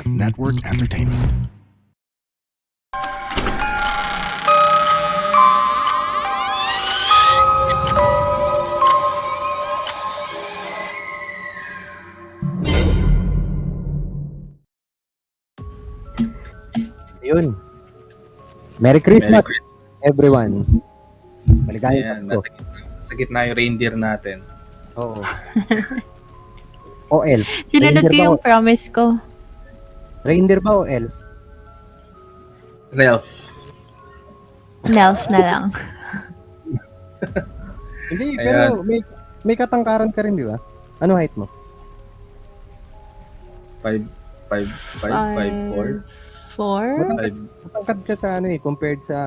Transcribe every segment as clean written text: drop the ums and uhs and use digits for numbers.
Network Entertainment. Yun. Merry Christmas, everyone. Maligayang Ayan, Pasko. sa gitna yung reindeer natin. Oo. O elf. Sinunod ko Reindeer ba yung o- promise ko. Reindeer ba o elf? Ralph. Nelf na lang. Hindi, Ayan. pero may katangkaran ka rin, di ba? Ano height mo? 5'4". 4? Matangkad ka sa ano compared sa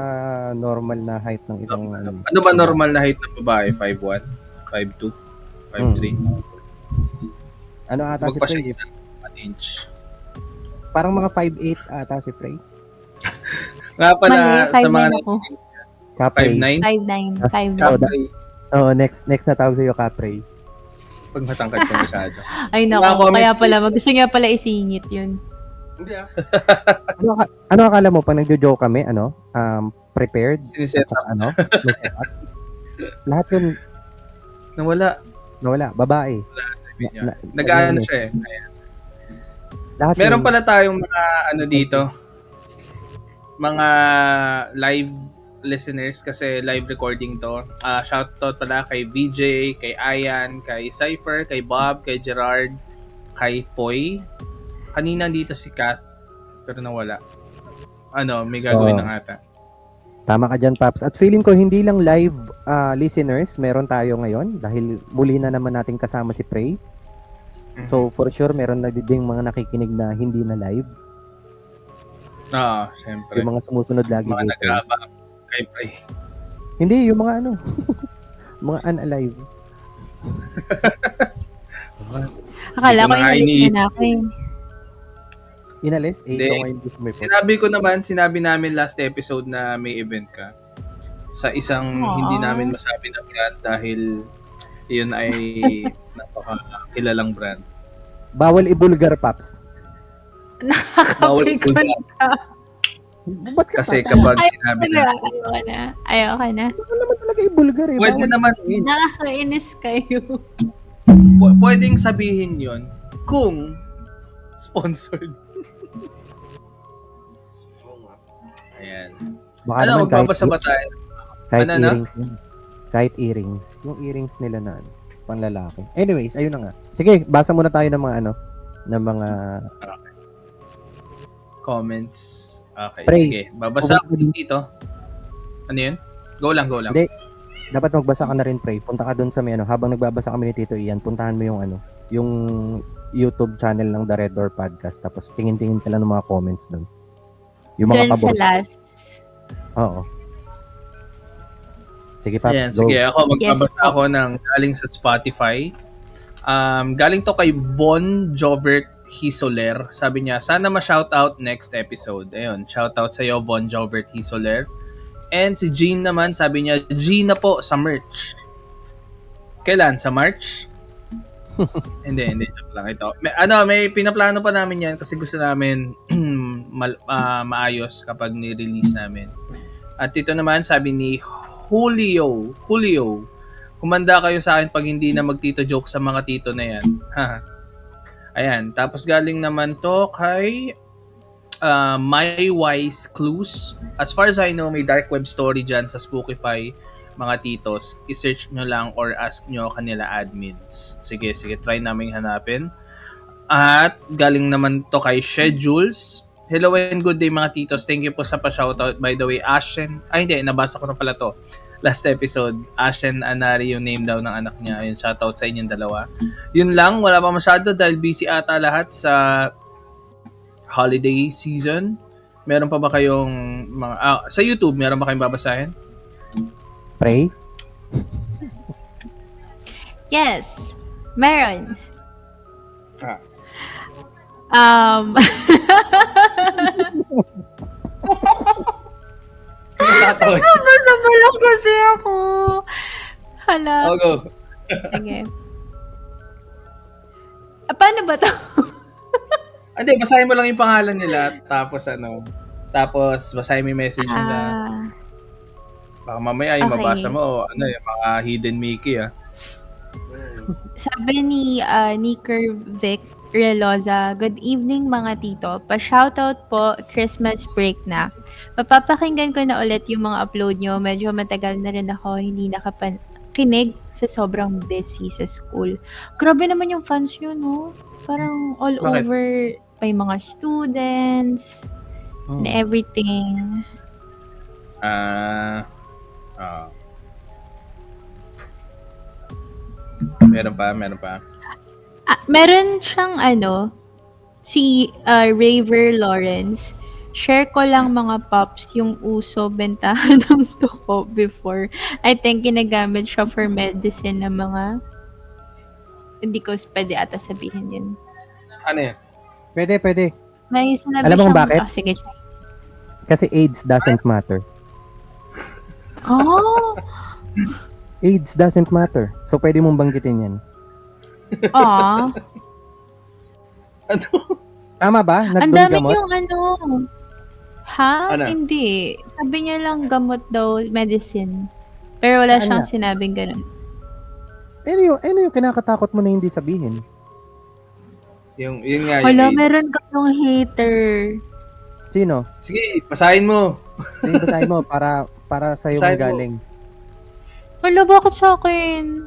normal na height ng isang ano. Ano ba normal na height ng babae? 5'1", 5'2", 5'3"? Ano ata si Magpa Prey? siya sa 1 inch. Parang mga 5'8 ata si Prey. Nga pala, Mali, sa mga 5'9" ako. Kaprey. 5'9", 5'9". Oh, next na tawag sa'yo, Kaprey. pag matangkad ka masyado. Ay Mga nako, comments kaya pala, gusto niya pala isingit yun. Hindi ano akala mo pag nagjo-joke kami, prepared? Siniset At saka may set up? Lahat yun, Nawala. nawala, babae. Nag-ano siya eh. Lahat Meron yun, pala tayong mga ano dito. Mga live listeners kasi live recording to. Shoutout pala kay VJ, kay Ayan, kay Cypher, kay Bob, kay Gerard, kay Poy. Kanina dito si Kath pero nawala. May gagawin Oo. na ata. Tama ka dyan, Paps. At feeling ko hindi lang live listeners meron tayo ngayon dahil muli na naman natin kasama si Prey. So for sure meron na din mga nakikinig na hindi na live. Siyempre. Yung mga sumusunod lagi Mga kay Prey. nag-aabang kay Prey. Hindi, yung mga mga unalive. Akala ko Hindi ko na inalis ini- na ako eh. Inalis? Hindi. Ikaw ngayon this may Sinabi namin last episode na may event ka. Sa isang Aww. hindi namin masabi na brand dahil yun ay napaka-kilalang brand. Bawal ibulgar, Paps. Bawal Nakakapikon. Ba't ka Kasi pa? kapag sinabi na, Ayoko na. Ano naman talaga ibulgar eh? pwede Bawal naman, yun. Nakakainis kayo. pwedeng sabihin yun kung sponsored. Ayan. Baka naman Magbabasa ba tayo? kahit Ano, earrings yun. Kahit earrings. Yung earrings nila na panlalaki. Anyways, ayun na nga. Sige, basa muna tayo ng mga ng mga Comments. Okay, Pray. sige. Babasa ako dito. Ano yun? Go lang. Hindi. Dapat magbasa ka na rin, Pray. Punta ka dun sa may habang nagbabasa kami ni Tito Ian, puntahan mo yung yung YouTube channel ng The Red Door Podcast. Tapos tingin-tingin ka lang ng mga comments dun. Yung mga Doon sa kabos. last. Oo. Sige, Paps, Ayan, go. sige. Ako, magbabasa Yes, po. ako ng galing sa Spotify. Galing to kay Von Jovert Hisoler. Sabi niya, sana ma-shoutout next episode. Ayun, shoutout sa'yo, Von Jovert Hisoler. And si Jean naman, sabi niya, Gina po sa merch. Kailan? Sa March? hindi. Joke lang ito. May pinaplano pa namin yan kasi gusto namin maayos kapag ni-release namin. At ito naman, sabi ni Julio, humanda kayo sa akin pag hindi na magtito joke sa mga tito na yan. Ayan. Tapos galing naman to kay My Wise Clues. As far as I know, may dark web story dyan sa Spookify, mga titos. I-search nyo lang or ask nyo kanila admins. Sige. Try namin hanapin. At galing naman to kay Schedules. Hello and good day mga titos. Thank you po sa pa-shoutout. By the way, Ashen. Hindi, nabasa ko na pala to. Last episode, Ashen Anari yung name daw ng anak niya. Ayun, shoutout sa inyong dalawa. Yun lang, wala pa masyado dahil busy ata lahat sa holiday season. Meron pa ba kayong mga... sa YouTube, meron ba kayong babasahin? Pray? Yes. Meron. Tatawag. Basta balak kasi ako. Hala. Go. Sige. Paano ba to? Hindi, basahin mo lang yung pangalan nila, tapos basahin mo yung message nila. Baka mamaya yung Okay. mabasa mo, yung mga hidden Mickey, Sabi ni Nicker Vic Reloza, good evening mga tito. Pa-shoutout po, Christmas break na. Papapakinggan ko na ulit yung mga upload nyo. Medyo matagal na rin ako hindi nakakinig sa sobrang busy sa school. Grabe naman yung fans nyo, no? Parang all Bakit? over, may mga students, and everything. Meron pa. Meron siyang si Raver Lawrence. Share ko lang mga pops yung uso bentahan ng tuko before. I think ginagamit siya for medicine na mga hindi ko pwede ata sabihin yun. Ano yan? Pwede. May sinabi Alam mo kung siyang, bakit? sige. Kasi AIDS doesn't matter. Oh! AIDS doesn't matter. So, pwede mong banggitin yan. Aw. Ano? Tama ba? Ang Nagdun dami gamot? yung Ha? Ano? Hindi. Sabi niya lang gamot daw, medicine. Pero wala Saan siyang nga? sinabing ganun. Ano yung kinakatakot mo na hindi sabihin? Yun nga, yung Hala, AIDS. meron ka ng hater. Sino? Sige, basahin mo. Sige, basahin mo para sa'yo Basahin mo. galing. Hala, bakit sa akin?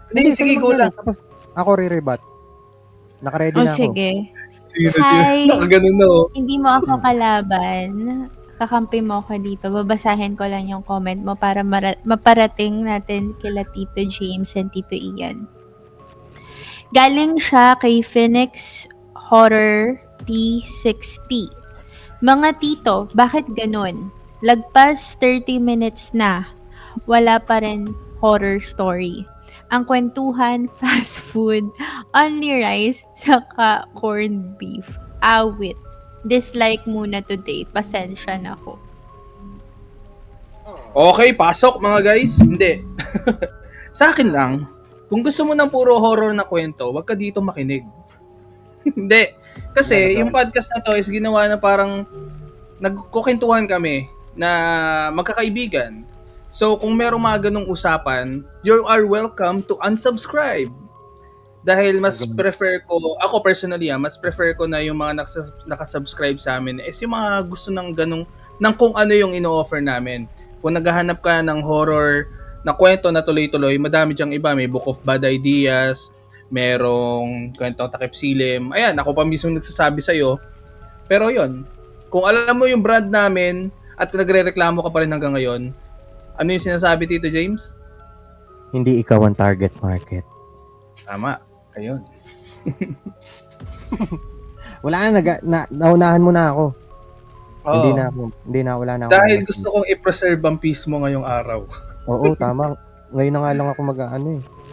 Hindi, sige, sa'yo magaling. kulang. Tapos, ako re-rebut. Nakaready Oh, na ako. sige. Sige, Hi. nakaganon na, Hindi mo ako kalaban. Kakampi mo ako dito. Babasahin ko lang yung comment mo para maparating natin kila Tito James and Tito Ian. Galing siya kay Phoenix Horror P60. Mga tito, bakit ganun? Lagpas 30 minutes na. Wala pa rin horror story. Ang kwentuhan, fast food, only rice, saka corned beef. Awit. Dislike muna today. Pasensya na ako. Okay, pasok mga guys. Hindi. Sa akin lang, kung gusto mo ng puro horror na kwento, wag ka dito makinig. Hindi. Kasi yung podcast na to is ginawa na parang nagkukentuhan kami na magkakaibigan. So kung merong mga ganong usapan, you are welcome to unsubscribe. Dahil mas prefer ko, ako personally mas prefer ko na yung mga nakasubscribe sa amin is yung mga gusto ng ganong, ng kung ano yung ino-offer namin. Kung naghahanap ka ng horror na kwento na tuloy-tuloy, madami diyang iba. May Book of Bad Ideas, merong kwentong takip silim. Ayan, ako pa mismo nagsasabi sa'yo. Pero yon, kung alam mo yung brand namin at nagre-reklamo ka pa rin hanggang ngayon, ano yung sinasabi, Tito James? Hindi ikaw ang target market. Tama. Ayun. Wala na, naunahan mo na ako. Oo. Wala na ako. Dahil gusto kong i-preserve ang peace mo ngayong araw. Oo, tama. Ngayon na nga lang ako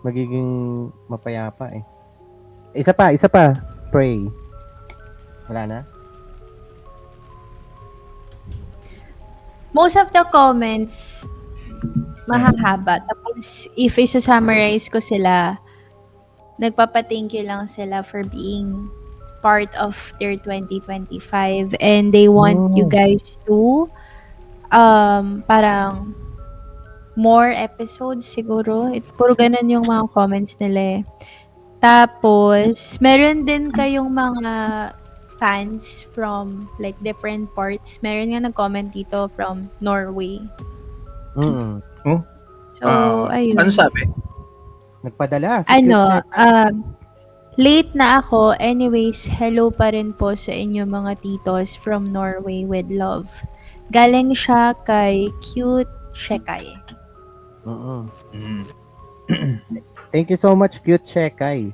magiging mapayapa eh. Isa pa. Pray. Wala na? Most of the comments, mahahaba. Tapos, if isa-summarize ko sila, nagpapa-thank you lang sila for being part of their 2025 and they want you guys to parang more episodes siguro. Puro ganun yung mga comments nila eh. Tapos, meron din kayong mga fans from like different parts. Meron nga nag-comment dito from Norway. Mm. So, ayun. Ano sabi? Nagpadala. Late na ako. Anyways, hello pa rin po sa inyo mga titos from Norway with love. Galing siya kay Cute Shekai. Thank you so much, Cute Shekai.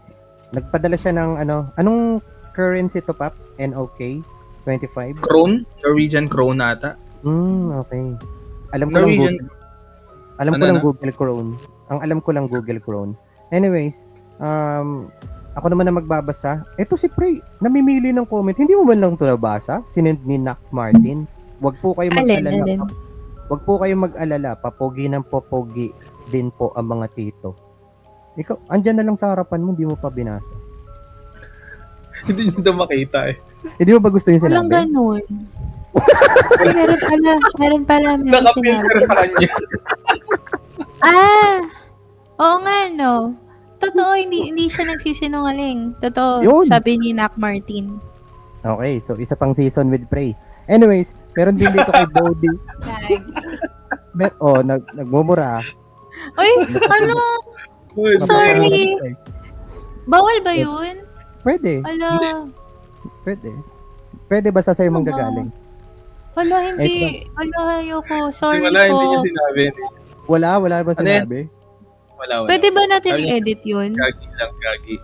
Nagpadala siya ng anong currency to, Paps? NOK 25? Krone? Norwegian krone ata. Okay. Alam ko lang Norwegian. Google Chrome. Ang alam ko lang Google Chrome. Anyways, ako naman na magbabasa. Ito si Prey, namimili ng comment. Hindi mo man lang ito nabasa? Sinend ni Nac Martin. Wag po kayo mag-alala. Alin? Wag po kayo mag-alala. Papogi ng popogi din po ang mga tito. Ikaw, andyan na lang sa harapan mo, hindi mo pa binasa. Hindi nyo daw makita eh. Hindi mo ba gusto yung Walang sinabi? ganun. Meron pala may Nakapilter sinabi. sa kanya. Oo nga, no. Totoo, hindi siya nagsisinungaling. Totoo, Yun. sabi ni Nak Martin. Okay, so isa pang season with Prey. Anyways, meron din dito kay Bodhi. Nagmumura. Uy, ano? Uy, Sorry. Bawal ba yun? Pwede. Ala. Pwede basta sa'yo manggagaling. Wala, hindi. Wala, ayoko. Sorry Wala, hindi niya po. sinabi. Wala ba Ano yan? sinabi? Wala. Pwede ba natin Sabi niya, i-edit yun? Gagi lang, gagi.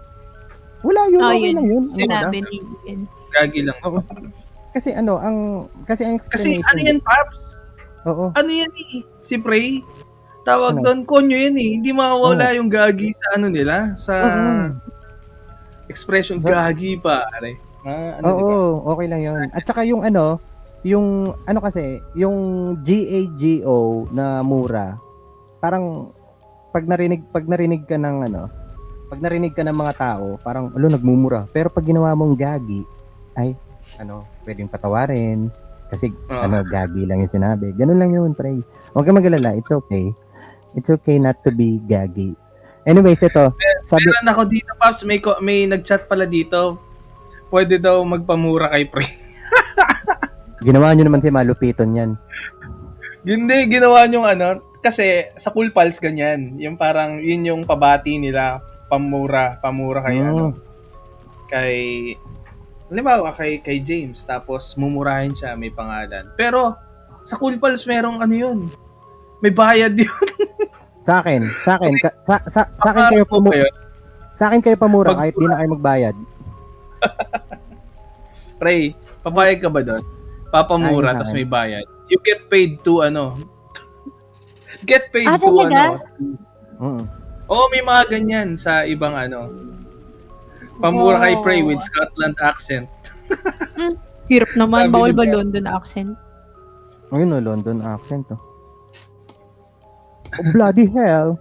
Wala yun, Oh, okay yun. lang yun. Sinabi ni Ian. Gagi lang. Oo. Kasi ang Kasi explanation. ano yan, Paps? Oo. Ano yan eh? Si Prey? Tawag Ano? doon, konyo yan eh. Hindi mawawala yung gagi sa ano nila. Sa expression Sa- gagi pare. Ano Oo, diba? okay lang yun. At saka yung kasi, yung GAGO na mura, parang pag narinig ka ng pag narinig ka ng mga tao, parang nagmumura. Pero pag ginawa mong gagi, ay pwedeng patawarin kasi gagi lang yung sinabi. Ganun lang yun, Prey. Huwag kang mag-alala, it's okay. It's okay not to be gagi. Anyways, ito, sabi Meron ako dito, Paps. May nag-chat pala dito. Pwede daw magpamura kay Prey. ginawa nyo naman si malupiton yan. Hindi, ginawa niyong kasi sa Cool Pals ganyan. Yung parang, yun yung pabati nila. Pamura kay kay halimbawa kay James, tapos mumurahin siya, may pangalan. Pero sa Cool Pals merong yun. May bayad yun. Sa akin kayo sa akin kayo pamura kahit di na kayo magbayad. Ray, papayag ka ba doon? Papamura Ayun sa tapos akin. may bayad. You get paid to get paid to talaga? Oo, may mga ganyan sa ibang Pamura kay Prey with Scotland accent. Hirap naman. Sabi Bawal ni ba Bob. London accent? Ayun London accent oh. Oh, bloody hell.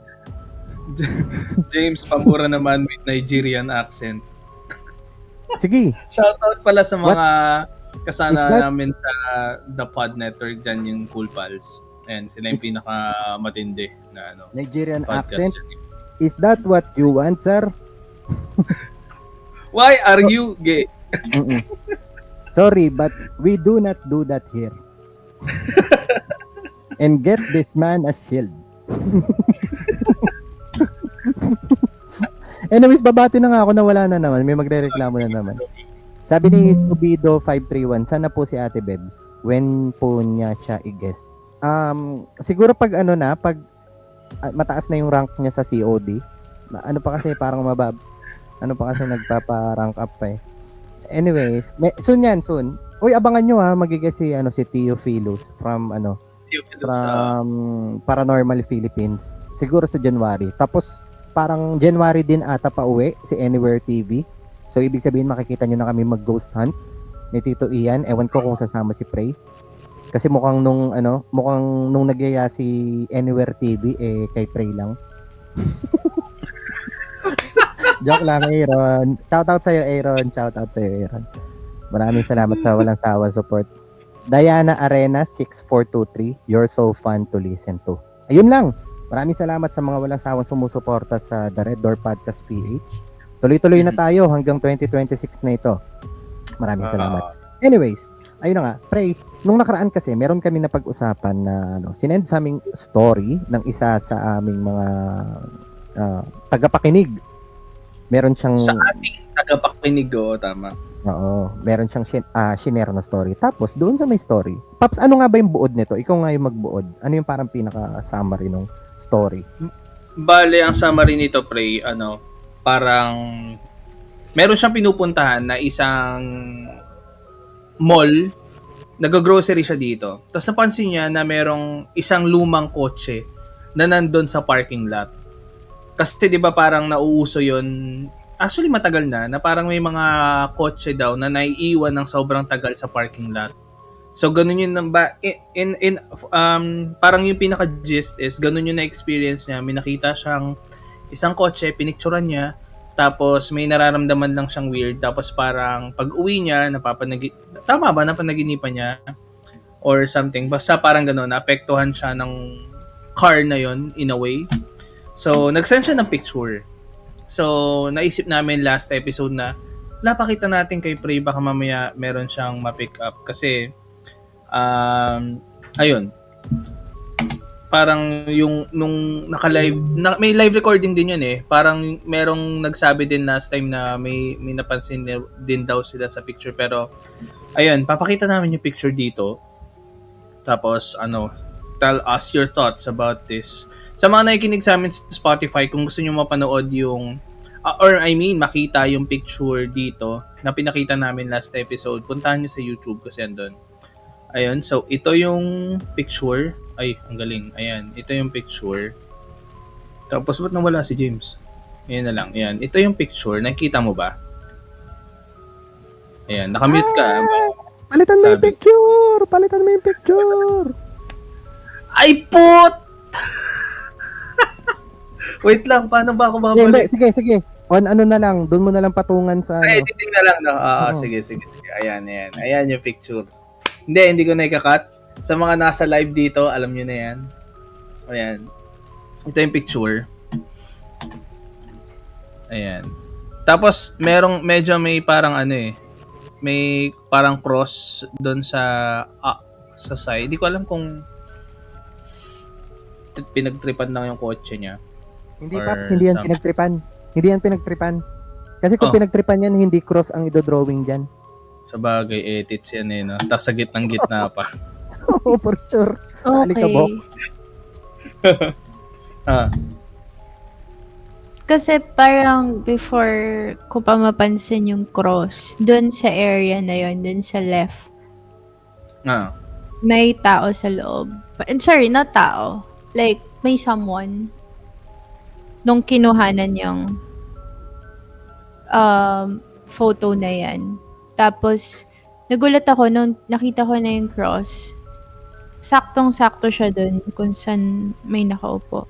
James Pamura naman with Nigerian accent. Sige. Shoutout pala sa mga Is kasana that- namin sa The Pod Network dyan, yung Cool Pals. And sila yung pinaka-matindi na Nigerian podcast accent. dyan. Is that what you want, sir? Why are you gay? Mm-mm. Sorry, but we do not do that here. And get this man a shield. Anyways, babati na nga ako na wala na naman. May magre-reklamo na naman. Sabi ni Stubido 531, sana po si Ate Bebs. When po niya siya i-guest? Siguro pag pag mataas na yung rank niya sa COD. Ano pa kasi parang nagpapa-rank up pa eh. Anyways, soon. Uy, abangan nyo magiging si Theophilus from Paranormal Philippines. Siguro sa January. Tapos parang January din ata pa uwi si Anywhere TV. So ibig sabihin makikita nyo na kami mag-ghost hunt ni Tito Ian. Ewan ko kung sasama si Prey. Kasi mukhang nung nagyaya si Anywhere TV kay Prey lang. Joke lang, Aaron. Shoutout sa'yo, Aaron. Maraming salamat sa walang sawa support. Diana Arena 6423. You're so fun to listen to. Ayun lang. Maraming salamat sa mga walang sawang sumusuporta sa The Red Door Podcast PH. Tuloy-tuloy na tayo hanggang 2026 na ito. Maraming salamat. Anyways, ayun na nga. Prey, nung nakaraan kasi, meron kami na pag-usapan na sinend sa aming story ng isa sa aming mga tagapakinig. Meron siyang Sa ating tagapakinig, tama. Oo, meron siyang shinare na story. Tapos doon sa may story, Paps, ano nga ba yung buod nito? Ikaw nga yung magbuod. Ano yung parang pinaka-summary ng story? Bale, ang summary nito, Prey, parang meron siyang pinupuntahan na isang mall, nag-grocery siya dito. Tapos napansin niya na merong isang lumang kotse na nandun sa parking lot. Kasi 'di ba parang nauuso 'yon. Actually matagal na parang may mga kotse daw na naiiwan ng sobrang tagal sa parking lot. So ganun yun parang yung pinaka-gist is ganun yung na-experience niya. May nakita siyang isang kotse, pinicturean niya, Tapos may nararamdaman lang siyang weird. Tapos parang pag uwi niya, tama ba, napanaginipan niya? Or something. Basta parang gano'n, naapektuhan siya ng car na yon in a way. So, nag-send siya ng picture. So, naisip namin last episode na, pakita natin kay Prey, baka mamaya meron siyang ma-pick up. Kasi, ayun, parang yung nung naka-live, may live recording din yun eh. Parang merong nagsabi din last time na may napansin din daw sila sa picture. Pero, ayun, papakita namin yung picture dito. Tapos, tell us your thoughts about this. Sa mga nakikinig sa amin sa Spotify, kung gusto nyo mapanood yung, makita yung picture dito na pinakita namin last episode, puntahan nyo sa YouTube kasi andun. Ayun, so ito yung picture. Ay, ang galing. Ayan, ito yung picture. Tapos, ba't nawala si James? Ayan na lang. Ayan, ito yung picture. Nakikita mo ba? Ayan, nakamute ka. Palitan mo yung picture! Palitan mo yung picture! Ay, put! Wait lang, paano ba ako babalik? Sige. On ano na lang, doon mo na lang patungan sa Editing na lang, no? Sige. Ayan. Ayan yung picture. Hindi ko na ikakat. Sa mga nasa live dito, alam nyo na yan. Ayan. Ito yung picture. Ayan. Tapos, medyo may parang may parang cross doon sa side. Hindi ko alam kung pinagtripan lang yung kotse niya. Hindi, Paps, hindi yan pinagtripan. Hindi yan pinagtripan. Kasi kung pinagtripan yan, hindi cross ang idodrawing dyan. Sa bagay, edits yan eh, no? Tapos sa gitna pa. Oo, for sure. Sa alikabok. Kasi parang before ko pa mapansin yung cross, dun sa area na yon, dun sa left, may tao sa loob. Sorry, not tao. Like, may someone nung kinuhanan yung photo na yan. Tapos, nagulat ako nung nakita ko na yung cross. Saktong-sakto siya dun kung saan may nakaupo.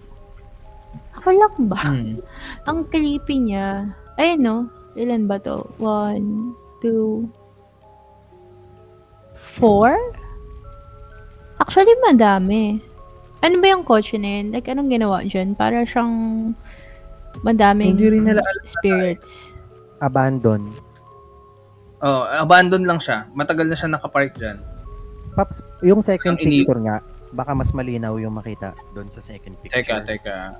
Ako lang ba? Ang creepy niya. Ayun no, ilan ba to? 1, 2, 4? Actually, madami. Ano ba yung kotse na yun? Like, anong ginawa dyan? Para siyang madaming Hindi rin nila spirits. Abandon. Abandon lang siya. Matagal na siya nakapark dyan. Paps, yung second Ang picture nga, baka mas malinaw yung makita doon sa second picture. Teka.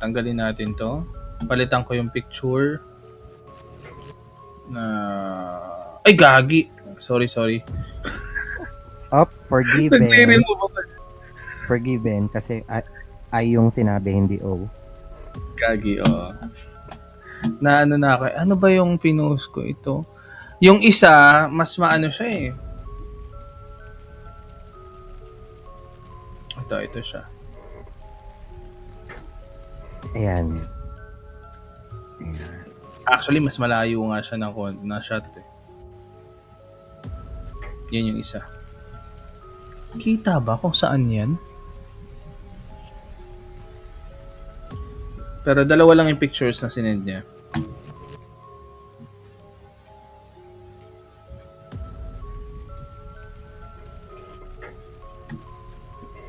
Tanggalin natin to. Palitan ko yung picture. Ay, gagi. Sorry. Forgiven. Nag-clearin mo ba? Forgiven kasi ay yung sinabi, hindi O. Gagi, na ako. Ano ba yung pinost ko ito? Yung isa, mas maano siya eh. Ito siya. Ayan. Actually, mas malayo nga siya na shot eh. Yan yung isa. Kita ba kung saan yan? Pero dalawa lang yung pictures na sinend niya.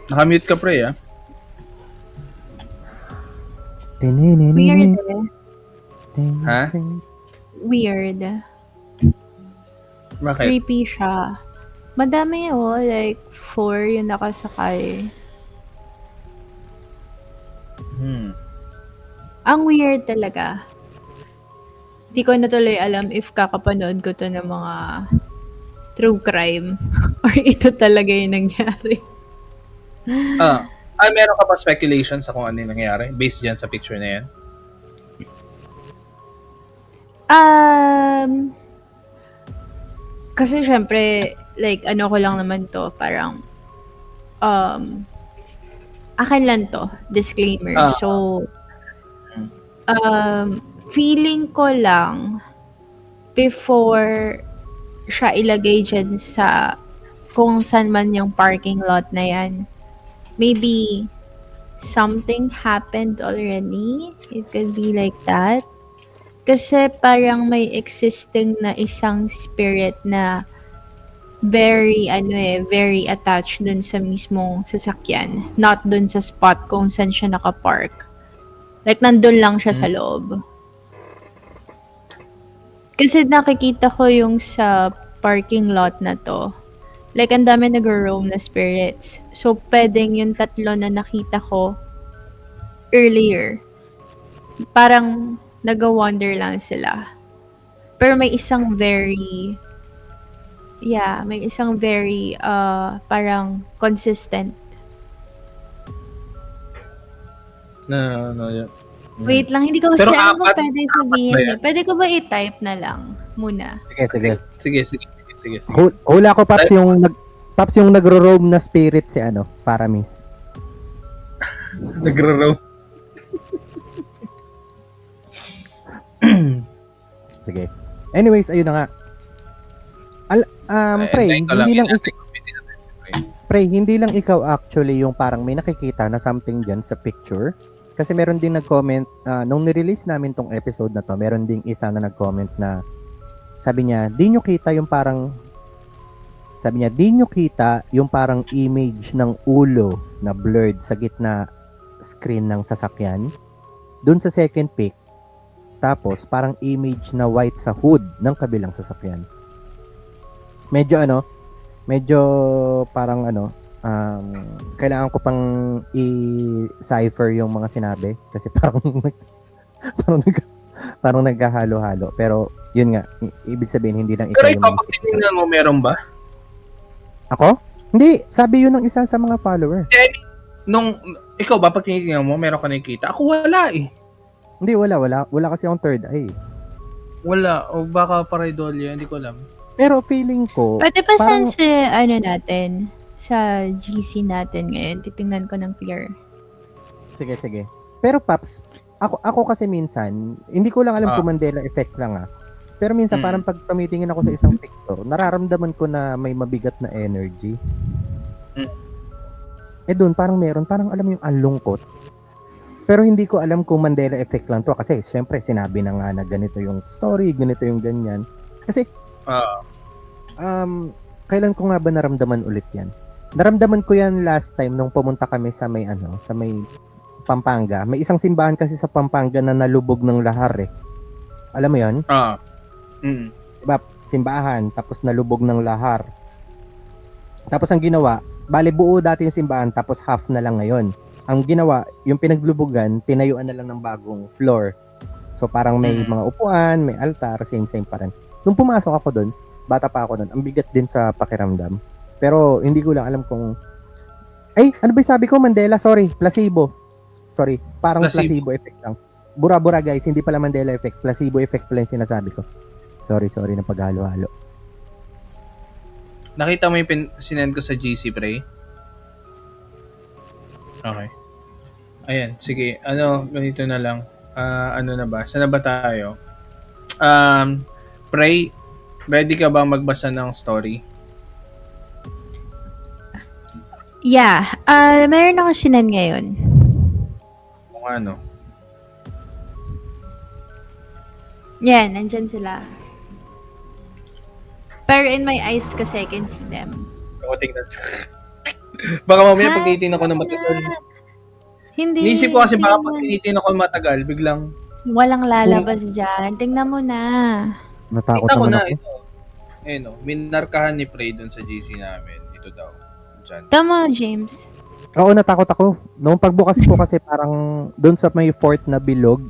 Nakamute ka, pre, ah. Weird eh. Ha? Weird. Bakit? Creepy siya. Madami like 4 yung nakasakay. Ang weird talaga. Hindi ko na tuloy alam if kakapanood ko to ng mga true crime or ito talaga yung nangyari. Meron ka ba speculation sa kung ano yung nangyari based dyan sa picture na yan? Kasi syempre, like, ano ko lang naman to, parang, akin lang to, disclaimer. So, feeling ko lang, before siya ilagay dyan sa, kung saan man yung parking lot na yan, maybe, something happened already. It could be like that. Kasi parang may existing na isang spirit na very attached dun sa mismong sasakyan. Not dun sa spot kung saan siya nakapark. Like, nandun lang siya sa loob. Kasi nakikita ko yung sa parking lot na to. Like, ang dami nag-roam na spirits. So, pwedeng yung tatlo na nakita ko earlier. Parang nag-wander lang sila. Pero may isang very parang consistent. No. Wait lang, hindi ko Pero kasi alam kung apat- pwede sabihin ba yan? Pwede ko ba i-type na lang muna? Sige. Sige. Hula ko, Paps, yung nagro-roam na spirit si Paramis. Nagro-roam. Sige. Anyways, ayun na nga. Pray, hindi lang ikaw actually yung parang may nakikita na something dyan sa picture. Kasi meron din nag-comment, nung nirelease namin tong episode na to, meron ding isa na nag-comment na sabi niya, di nyo kita yung parang image ng ulo na blurred sa gitna screen ng sasakyan. Dun sa second pic, tapos parang image na white sa hood ng kabilang sasakyan. Medyo parang kailangan ko pang i-cipher yung mga sinabi kasi parang naghahalo-halo. Pero yun nga, ibig sabihin hindi lang ikaw Pero yung ikaw, pag tinignan mo, meron ba? Ako? Hindi, sabi yun ng isa sa mga follower. Ikaw ba, pag tinitingnan mo, meron ka nakikita? Ako wala eh. Hindi, wala kasi akong third eye. Wala. O baka pareidolia, hindi ko alam. Pero feeling ko, Pwede pa parang- sa natin, sa GC natin ngayon, titingnan ko ng clear. sige. Pero Paps, ako kasi minsan, hindi ko lang alam kung Mandela effect lang Pero minsan parang pag tumitingin ako sa isang picture, nararamdaman ko na may mabigat na energy. Doon parang alam mo yung anlungkot. Pero hindi ko alam kung Mandela effect lang to kasi syempre sinabi na nga na ganito yung story, ganito yung ganyan. Kasi kailan ko nga ba naramdaman ulit yan? Naramdaman ko yan last time nung pumunta kami sa may Pampanga. May isang simbahan kasi sa Pampanga na nalubog ng lahar eh. Alam mo yan? Diba? Simbahan, tapos nalubog ng lahar. Tapos ang ginawa, bale buo dati yung simbahan, tapos half na lang ngayon. Ang ginawa, yung pinaglubugan, tinayuan na lang ng bagong floor. So parang may mga upuan, may altar, same pa rin. Nung pumasok ako doon, bata pa ako doon, ang bigat din sa pakiramdam. Pero hindi ko lang alam kung... ano ba yung sabi ko? Mandela? Sorry, placebo. Sorry, parang placebo effect lang. Bura-bura guys, hindi pala Mandela effect. Placebo effect pala yung sinasabi ko. Sorry na paghalo-halo. Nakita mo yung sinend ko sa GC, Pre? Okay. Ayan, sige. Ganito na lang. Ano na ba? Saan na ba tayo? Pre, ready ka ba magbasa ng story? Yeah. Meron akong sinan ngayon. Kung ano? Yan, nandyan sila. Pero in my eyes kasi I can see them. Ako tingnan. Baka mamaya pag tinitingnan ako na matagal. Hindi. Nisip ko kasi baka pag sino- tinitingnan ako na matagal, biglang Walang lalabas dyan. Tingnan mo na. Natakot kita ko naman na ako. ito. Minarkahan ni Prey doon sa GC namin. Ito daw. Diyan. Tama, James. Oo, natakot ako. Noong pagbukas ko kasi parang doon sa may fourth na bilog,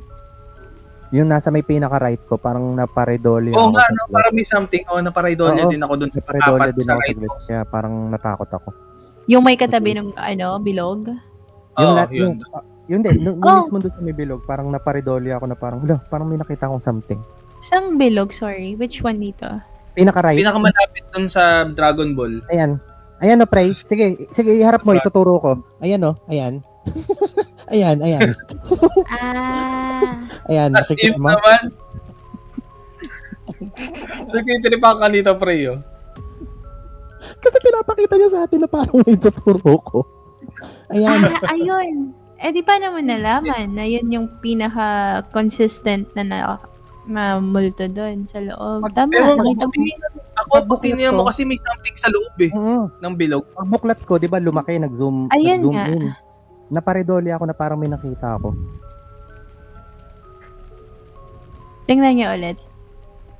yung nasa may pinaka-right ko, parang naparedolyo Oo ako. nga, saglit. parang may something. Napareidolia Oo. din ako doon sa Naparedolyo apat din sa ako right saglit. post. Kaya parang natakot ako. Yung may katabi ng bilog. Oo, Yun din, nung mismo doon sa may bilog, parang naparedolyo ako na parang may nakita akong something. Isang bilog, sorry. Which one dito? Pinaka-right. Pinakamalapit doon sa Dragon Ball. Ayan. Ayan o, Prey. Sige, iharap mo, ituturo ko. Ayan o, ayan. ayan. Ayan, As if nakikita mo? naman. Nagtitiripa ka dito, Prey. Kasi pinapakita niya sa atin na parang may tuturo ko. Ayan. Ayun. Di pa naman nalaman na yun yung pinaka-consistent na mamulto doon sa loob. Pag- Tama, Pero nakita mo. pag Pagbuklat tinignan mo ko- kasi may something sa loob eh, ng bilog. Pag buklat ko, di ba lumaki, nag-zoom Ayun nga. in. Naparedolya ako na parang may nakita ako. Tingnan niyo ulit.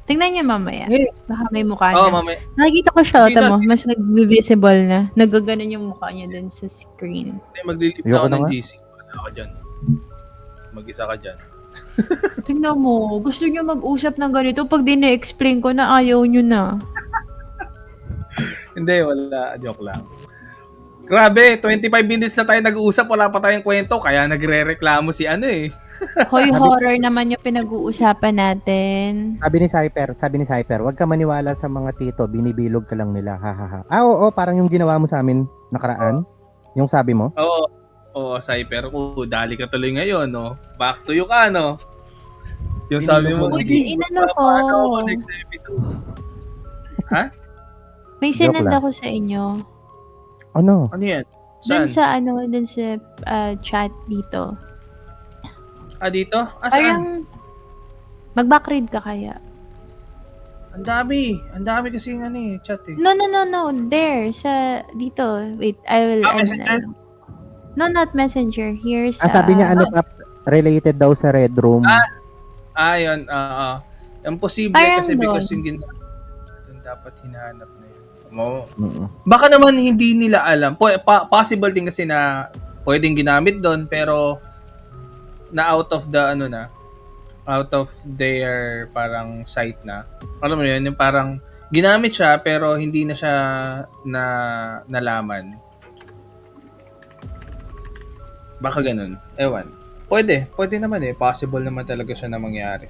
Tingnan niyo mamaya. Eh. Baka may mukha Oo, niya. mamaya. Nakikita ko siya, Hindi tama mo. natin. Mas nag-visible na. Nagaganon yung mukha niya dun sa screen. Maglilip Ayoko na ako na ng nga. GC. Wala ka dyan. Mag-isa ka dyan. Tingnan mo, gusto niyo mag-usap ng ganito. Pag dine-explain ko na ayaw niyo na. Hindi, wala. Joke lang. Grabe, 25 minutes na tayo nag-uusap, wala pa tayong kwento, kaya nagre-reklamo si ano eh. Hoy, horror naman yung pinag-uusapan natin. Sabi ni Cyper, wag ka maniwala sa mga tito, binibilog ka lang nila, hahaha. Oo, parang yung ginawa mo sa amin nakaraan, yung sabi mo. Oo, Cyper, dali ka tuloy ngayon, no? Back to you ka, no? Yung sabi mo, Uy, sige, inano ko. paano ako next episode? May Joke sinend lang. ako sa inyo. Ano? Ano yan? Dun Saan? dun sa chat dito. Dito? Saan? Parang, mag-backread ka kaya? Ang dami kasi yung chat eh. No. There, dito. Wait, I will, Messenger? No, not Messenger. Here's, Sabi niya Paps, related daw sa Red Room. Yun, ang posible Parang kasi because doon. yung yung dapat hinahanap na yun. Mo. Mm-mm. Baka naman hindi nila alam. Possible din kasi na pwedeng ginamit doon pero na out of their parang site na. Alam mo yun, yung parang ginamit siya pero hindi na siya nalaman. Baka ganun. Ewan. Pwede naman eh. Possible naman talaga siya na mangyari.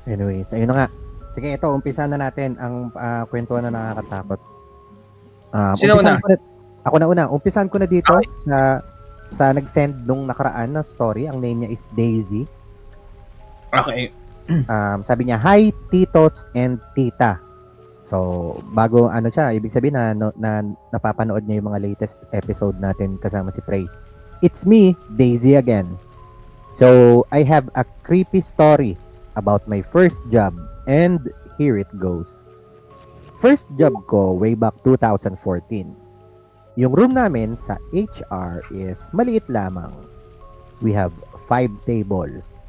Anyways, ayun na nga. Sige, ito, umpisa na natin ang kwentuhan na nakakatakot. Sino una? Ako na una. Umpisahan ko na dito Okay. sa nag-send nung nakaraan na story. Ang name niya is Daisy. Okay. Sabi niya, "Hi, titos and tita." So, bago ibig sabihin na napapanood niya yung mga latest episode natin kasama si Prey. It's me, Daisy again. So, I have a creepy story about my first job and here it goes. First job ko way back 2014. Yung room namin sa HR is maliit lamang. We have 5 tables.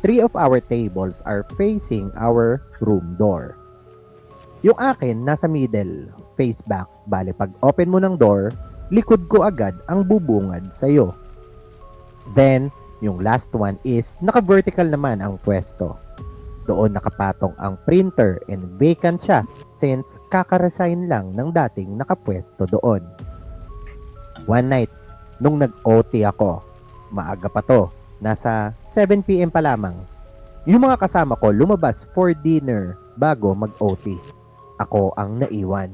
3 of our tables are facing our room door. Yung akin, nasa middle, face back. Bale, pag open mo ng door, likod ko agad ang bubungad sa'yo. Then, yung last one is naka-vertical naman ang pwesto. Doon nakapatong ang printer and vacant siya since kaka-resign lang ng dating nakapwesto doon. One night, nung nag-OT ako, maaga pa to, nasa 7 p.m. pa lamang. Yung mga kasama ko lumabas for dinner bago mag-OT. Ako ang naiwan.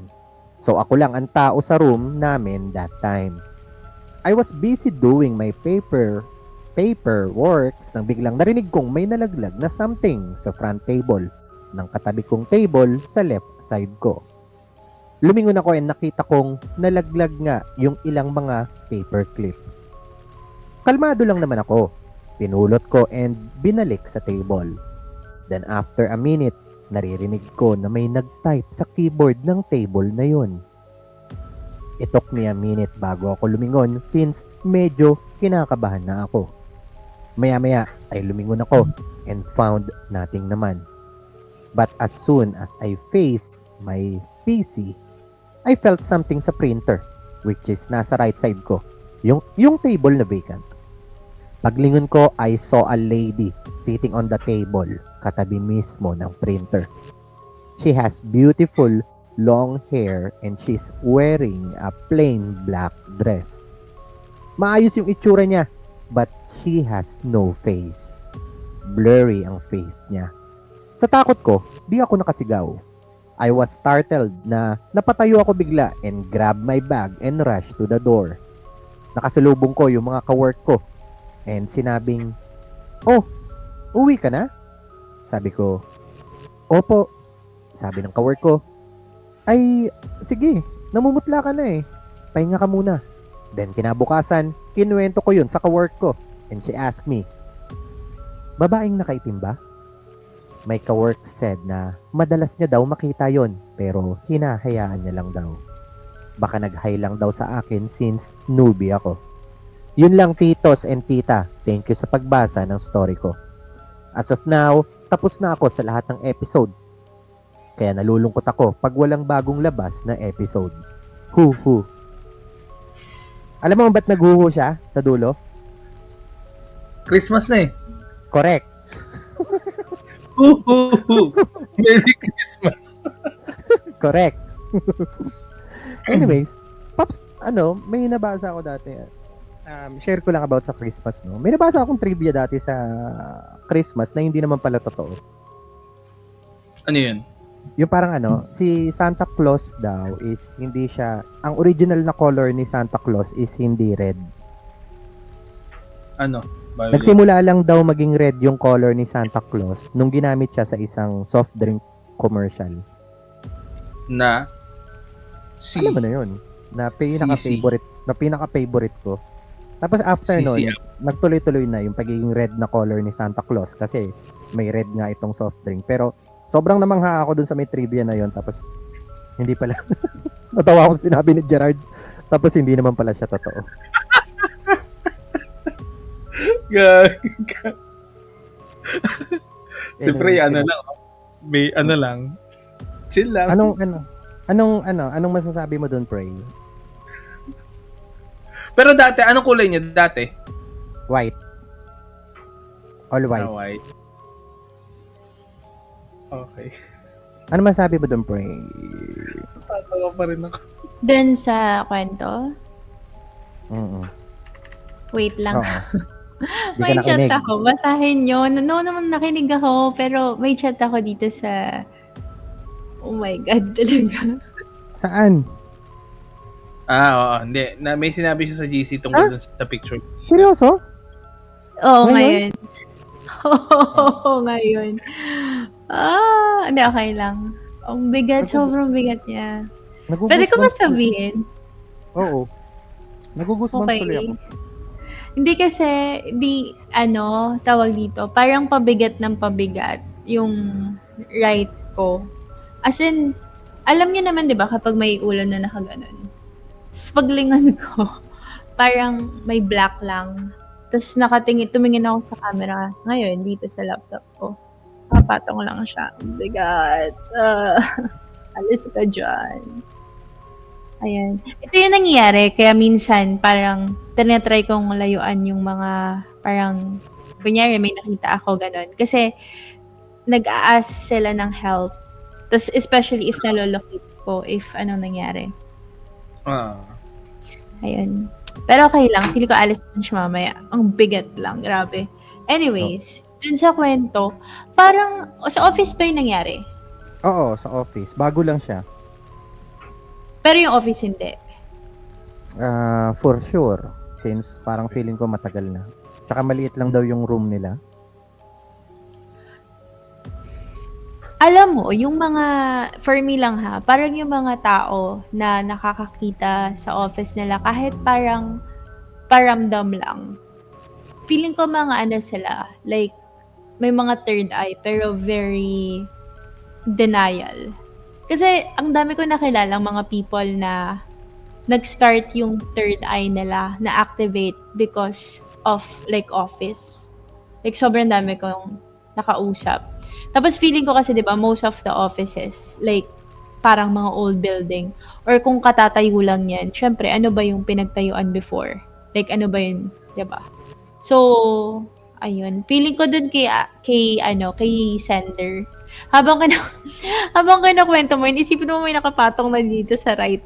So ako lang ang tao sa room namin that time. I was busy doing my paperworks nang biglang narinig kong may nalaglag na something sa front table ng katabi kong table sa left side ko. Lumingon ako and nakita kong nalaglag nga yung ilang mga paper clips. Kalmado lang naman ako. Pinulot ko and binalik sa table. Then after a minute, naririnig ko na may nag-type sa keyboard ng table na yun. It took me a minute bago ako lumingon since medyo kinakabahan na ako. Maya-maya ay lumingon ako and found nothing naman. But as soon as I faced my PC, I felt something sa printer which is nasa right side ko. Yung table na vacant. Paglingon ko, I saw a lady sitting on the table katabi mismo ng printer. She has beautiful long hair and she's wearing a plain black dress. Maayos yung itsura niya, but she has no face. Blurry ang face niya. Sa takot ko, di ako nakasigaw. I was startled na napatayo ako bigla and grabbed my bag and rushed to the door. Nakasalubong ko yung mga kawork ko and sinabing, "Oh, uwi ka na?" Sabi ko, "Opo." Sabi ng kawork ko, "Ay, sige, namumutla ka na eh. Pahinga ka muna." Then kinabukasan, kinuwento ko yun sa kawork ko and she asked me, "Babaeng nakaitim ba?" May kawork said na madalas niya daw makita yon pero hinahayaan niya lang daw. Baka nag-hi lang daw sa akin since newbie ako. Yun lang titos and tita. Thank you sa pagbasa ng story ko. As of now, tapos na ako sa lahat ng episodes. Kaya nalulungkot ako pag walang bagong labas na episode. Hu. Alam mo ba't naghuhu siya sa dulo? Christmas na eh. Correct. Merry Christmas. Correct. Anyways, Pops, may nabasa ako dati. Share ko lang about sa Christmas, no? May nabasa akong trivia dati sa Christmas na hindi naman pala totoo. Ano yun? Yung parang si Santa Claus daw is hindi siya, ang original na color ni Santa Claus is hindi red. Ano? Violet? Nagsimula lang daw maging red yung color ni Santa Claus nung ginamit siya sa isang soft drink commercial. Na si Alam mo na yun, na pinaka-favorite ko. Tapos after CC. nun, nagtuloy-tuloy na yung pagiging red na color ni Santa Claus kasi may red nga itong soft drink. Pero sobrang namangha ako dun sa may trivia na yon, tapos hindi pala. Natawa ako sa sinabi ni Gerard, tapos hindi naman pala siya totoo. Siyempre, may lang. Chill lang. Anong masasabi mo dun, Pray? Pero dati, anong kulay niya dati? White. All white. White. Okay. Ano masasabi mo dun, Pray? Tatawa pa rin ako. Dun sa kwento, Mm-mm. wait lang. Oo. Di ka May chat nakinig. ako. Basahin nyo. No naman nakinig ako, pero may chat ako dito sa... Oh my God, talaga. Saan? Oo. Hindi. May sinabi siya sa GC tungkol dun sa picture. Seryoso? Oo, Ngayon? ngayon. Oo, ngayon. Hindi, okay lang. Ang bigat, sobrang bigat niya. Pwede ko ba sabihin? Oo. Nagugusbumps tuloy ako. Hindi kasi, tawag dito, parang pabigat ng pabigat yung right ko. As in, alam niyo naman, di ba, kapag may ulo na nakaganon. Tapos paglingon ko, parang may black lang. Tapos tumingin ako sa camera ngayon, dito sa laptop ko. Papatong lang siya. Oh my God. Alis ka dyan. Ayan. Ito yung nangyayari. Kaya minsan, parang, tinatry kong layuan yung mga, parang, kunyari, may nakita ako, ganon. Kasi, nag-a-ask sila ng help. Tapos, especially if nalolocate ko, if anong nangyari. Ayun. Pero okay lang. Feeling ko alis din siya mamaya. Ang bigat lang. Grabe. Anyways, dun sa kwento, parang, sa office ba yung nangyari? Oo, sa office. Bago lang siya. Pero yung office hindi. For sure. Since parang feeling ko matagal na. Tsaka maliit lang daw yung room nila. Alam mo, yung mga, for me lang ha, parang yung mga tao na nakakakita sa office nila, kahit parang paramdam lang. Feeling ko mga sila, like, may mga third eye, pero very denial. Kasi ang dami ko nakilalang mga people na nag-start yung third eye nila na activate because of like office. Like sobrang dami kong nakausap. Tapos feeling ko kasi 'di ba most of the offices like parang mga old building or kung katatayo lang yan, syempre ano ba yung pinagtayuan before? Like ano ba yun, 'di ba? So ayun, feeling ko dun kay sender. Habang kinakwento mo, isipin mo may nakapatong na dito sa right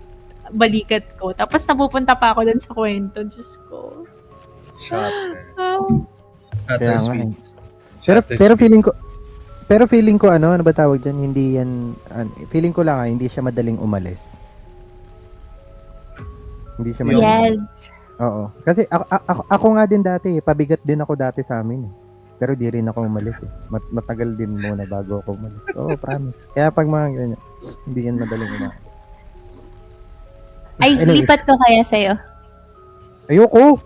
balikat ko. Tapos napupunta pa ako dun sa kwento. Diyos ko. Kaya nga eh. Pero feeling ko ano ba tawag dyan? Hindi yan, feeling ko lang hindi siya madaling umalis. Hindi siya madaling Yes. Oo. Kasi ako nga din dati, pabigat din ako dati sa amin eh. Pero di rin ako umalis eh. Matagal din muna bago ako umalis. Oo, promise. Kaya pag mga ganyan, hindi yan madaling umalis. Ay, Anyway. lipat ko kaya sa'yo. Ayoko!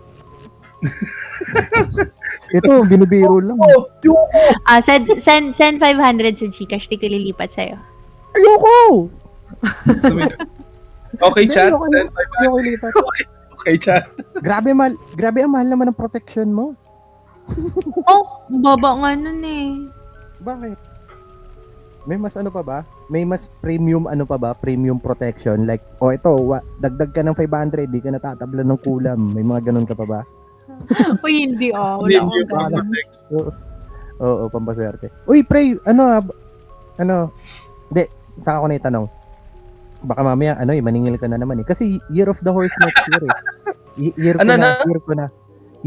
Ito, binibiro lang. Send 500 sa Gcash, di ko lilipat sa'yo. Ayoko! Okay, chat. Ayoko, ayoko lipat. Okay, chat. Grabe ang mahal naman ng protection mo. Oh, baba nga nun eh. Bakit? May mas ano pa ba? May mas premium ano pa ba? Premium protection. Like, ito, dagdag ka ng 500, di ka natatablan ng kulam. May mga ganun ka pa ba? Uy, hindi Wala Premium akong ganun. Oo, pampaswerte. Uy, pre, hindi, saka ko na itanong. Baka mamaya, maningil ka na naman eh. Kasi Year of the Horse next year eh. Year ko na.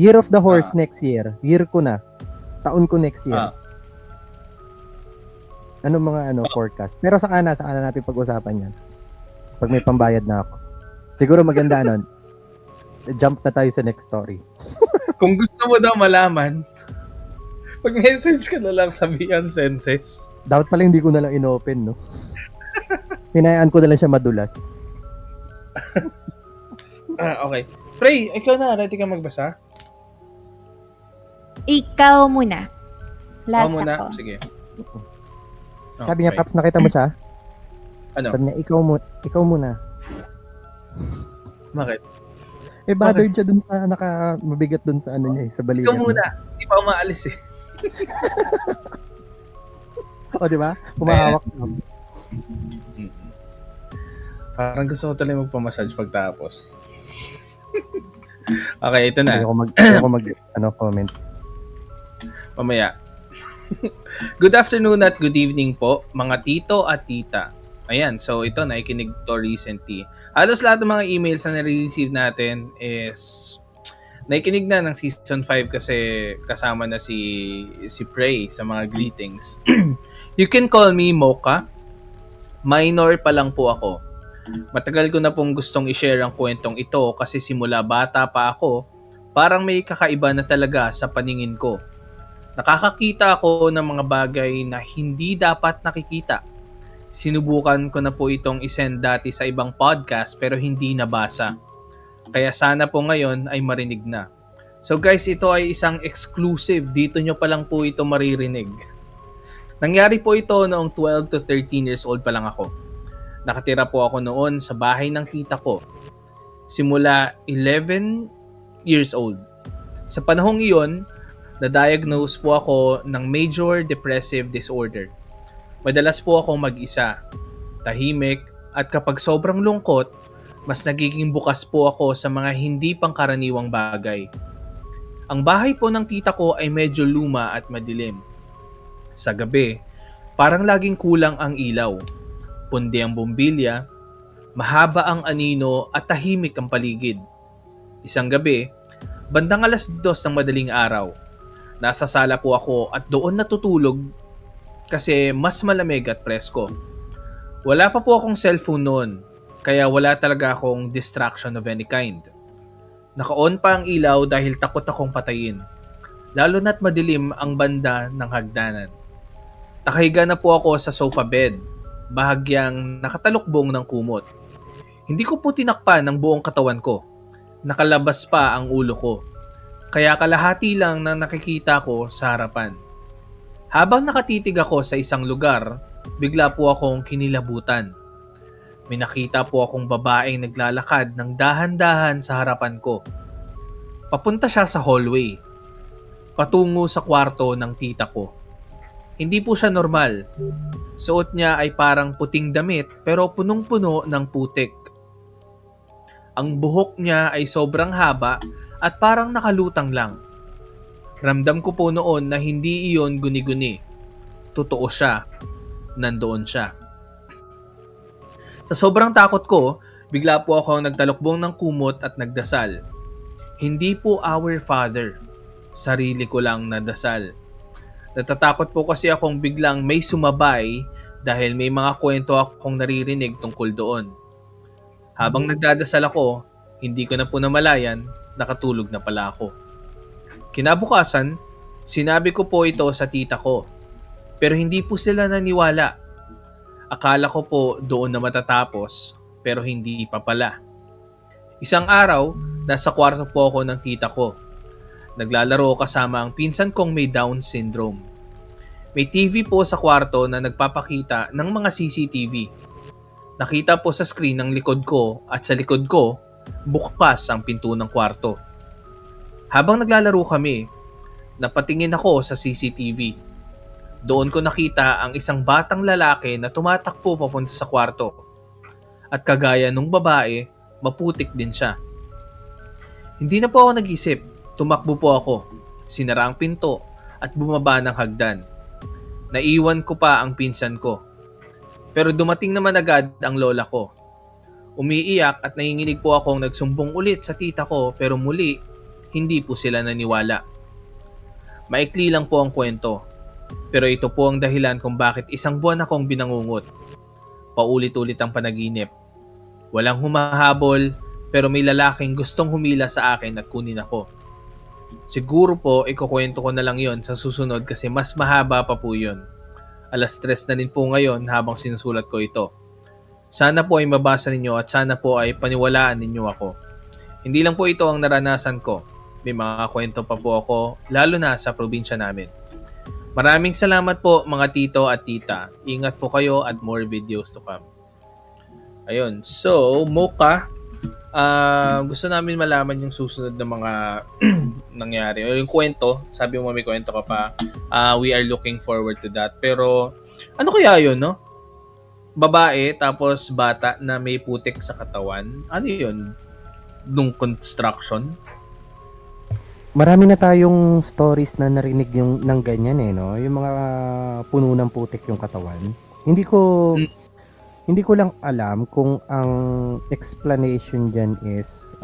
Year of the Horse next year. Year ko na. Taon ko next year. Ano mga forecast? Pero saka na natin pag-usapan yan. Pag may pambayad na ako. Siguro maganda jump na tayo sa next story. Kung gusto mo daw malaman, pag-message ka na lang sa Beyond Senses. Dapat pala hindi ko na lang inopen, no? Hinayaan ko na lang siya madulas. Okay. Frey, ikaw na. Ready ka magbasa? Ikaw muna. Last Ako muna? ako. Sige. Sabi niya, Paps, nakita mo siya? Ano? Sabi niya, ikaw muna. Bakit? Bothered siya dun sa, mabigat dun sa niya sa balikat. Ikaw muna. Hindi pa umaalis eh. O, di ba? Humahawak na. Parang gusto ko talaga magpamassage pagtapos. Okay, ito na. Ayoko comment. Mamaya. Good afternoon at good evening po, mga tito at tita. Ayan, so ito, naikinig to recently. Halos lahat ng mga emails na nare-receive natin is naikinig na ng season 5 kasi kasama na si Prey sa mga greetings. You can call me Mocha. Minor pa lang po ako. Matagal ko na pong gustong i-share ang kwentong ito kasi simula bata pa ako, parang may kakaiba na talaga sa paningin ko. Nakakakita ako ng mga bagay na hindi dapat nakikita. Sinubukan ko na po itong isend dati sa ibang podcast pero hindi nabasa. Kaya sana po ngayon ay marinig na. So guys, ito ay isang exclusive. Dito nyo pa lang po ito maririnig. Nangyari po ito noong 12 to 13 years old pa lang ako. Nakatira po ako noon sa bahay ng tita ko. Simula 11 years old. Sa panahong iyon, na-diagnose po ako ng major depressive disorder. Madalas po akong mag-isa, tahimik, at kapag sobrang lungkot, mas nagiging bukas po ako sa mga hindi pangkaraniwang bagay. Ang bahay po ng tita ko ay medyo luma at madilim. Sa gabi, parang laging kulang ang ilaw. Pundi ang bombilya, mahaba ang anino at tahimik ang paligid. Isang gabi, bandang 2:00 ng madaling araw, nasa sala po ako at doon natutulog kasi mas malamig at presko. Wala pa po akong cellphone noon, kaya wala talaga akong distraction of any kind. Naka-on pa ang ilaw dahil takot akong patayin, lalo na't madilim ang banda ng hagdanan. Nakahiga na po ako sa sofa bed, bahagyang nakatalukbong ng kumot. Hindi ko po tinakpan ang buong katawan ko. Nakalabas pa ang ulo ko. Kaya kalahati lang na nakikita ko sa harapan. Habang nakatitig ako sa isang lugar, bigla po akong kinilabutan. May nakita po akong babaeng naglalakad ng dahan-dahan sa harapan ko. Papunta siya sa hallway, patungo sa kwarto ng tita ko. Hindi po siya normal. Suot niya ay parang puting damit pero punong-puno ng putik. Ang buhok niya ay sobrang haba at parang nakalutang lang. Ramdam ko po noon na hindi iyon guni-guni. Totoo siya. Nandoon siya. Sa sobrang takot ko, bigla po ako nagtalukbong ng kumot at nagdasal. Hindi po Our Father. Sarili ko lang nadasal. Natatakot po kasi akong biglang may sumabay dahil may mga kwento akong naririnig tungkol doon. Habang nagdadasal ako, hindi ko na po namalayan, nakatulog na pala ako. Kinabukasan, sinabi ko po ito sa tita ko. Pero hindi po sila naniwala. Akala ko po doon na matatapos, pero hindi pa pala. Isang araw, nasa kwarto po ako ng tita ko. Naglalaro kasama ang pinsan kong may Down syndrome. May TV po sa kwarto na nagpapakita ng mga CCTV. Nakita po sa screen ng likod ko at sa likod ko, bukas ang pinto ng kwarto. Habang naglalaro kami, napatingin ako sa CCTV. Doon ko nakita ang isang batang lalaki na tumatakbo papunta sa kwarto. At kagaya nung babae, maputik din siya. Hindi na po ako nag-isip. Tumakbo po ako. Sinara ang pinto at bumaba ng hagdan. Naiwan ko pa ang pinsan ko. Pero dumating naman agad ang lola ko. Umiiyak at nanginginig po akong nagsumbong ulit sa tita ko pero muli, hindi po sila naniwala. Maikli lang po ang kwento. Pero ito po ang dahilan kung bakit isang buwan akong binangungot. Paulit-ulit ang panaginip. Walang humahabol pero may lalaking gustong humila sa akin at kunin ako. Siguro po ikukwento ko na lang yon sa susunod kasi mas mahaba pa po yun. 3:00 na din po ngayon habang sinusulat ko ito. Sana po ay mabasa ninyo at sana po ay paniwalaan ninyo ako. Hindi lang po ito ang naranasan ko. May mga kwento pa po ako lalo na sa probinsya namin. Maraming salamat po mga tito at tita. Ingat po kayo at more videos to come. Ayun. So, Mocha, gusto namin malaman yung susunod na mga nangyari. O yung kwento, sabi mo may kwento ka pa. We are looking forward to that. Pero, ano kaya yun, no? Babae, tapos bata na may putik sa katawan. Ano yun? Nung construction? Marami na tayong stories na narinig yung ng ganyan no, yung mga puno ng putik yung katawan. Hindi ko lang alam kung ang explanation diyan is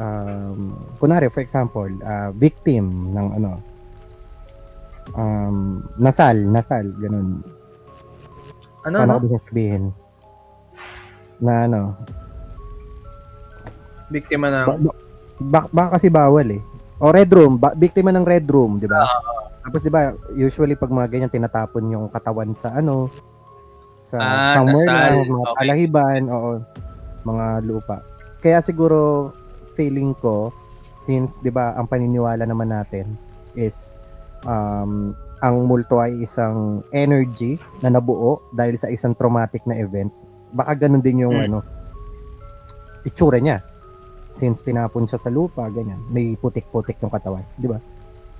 kunwari for example, victim ng nasal ganun. Paano ko sasabihin? Na Biktima ng baka kasi bawal eh. O red room, biktima ng red room, di ba? Tapos di ba, usually pag mga ganyan tinatapon yung katawan sa somewhere nasal. lang, mga palahiban, oo, mga lupa. Kaya siguro feeling ko since di ba ang paniniwala naman natin is ang multo ay isang energy na nabuo dahil sa isang traumatic na event. Baka ganun din yung itsura niya. Since tinapon siya sa lupa, ganyan. May putik-putik yung katawan, di ba?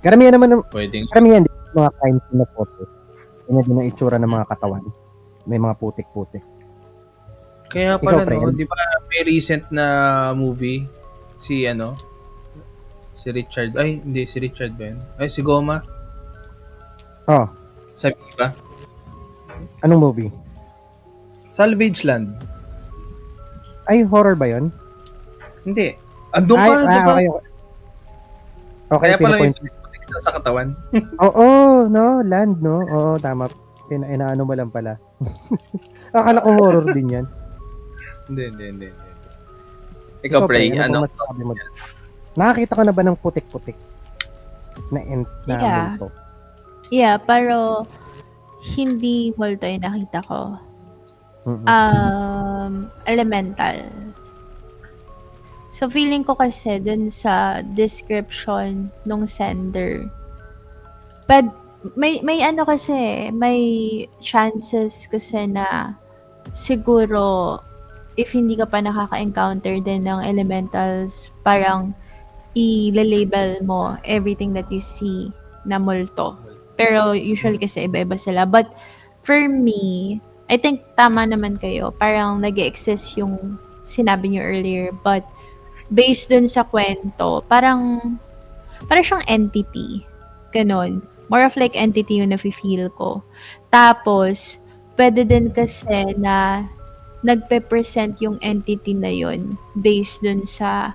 Karamihan naman karamihan din mga crimes na photo. Ganyan din ang itsura ng mga katawan. May mga putik-putik. Kaya pala, no, di ba may recent na movie si Richard, si Richard ba yun? Si Goma. Oh. Sabi ba? Anong movie? Salvage Land. Ay, horror ba yun? Hindi. Andun pa, di ba? Okay, kaya pala yung pinapoint sa katawan. Oo, no? Land, no? Oo, tama. Inaano mo lang pala. Akala ko horror din yan. Hindi. Ikaw, Pray, ano? Mo? Nakakita ka na ba ng putik-putik? Na multo? Yeah, pero hindi multo yung nakita ko. Elementals. So, feeling ko kasi dun sa description nung sender, but may may chances kasi na siguro if hindi ka pa nakaka-encounter din ng elementals, parang i-label mo everything that you see na multo. Pero usually kasi iba-iba sila. But for me, I think tama naman kayo. Parang nag-exist yung sinabi niyo earlier. But based dun sa kwento, parang siyang entity. Ganon. More of like entity yung nafe-feel ko. Tapos, pwede din kasi na nagpe-present yung entity na yun based dun sa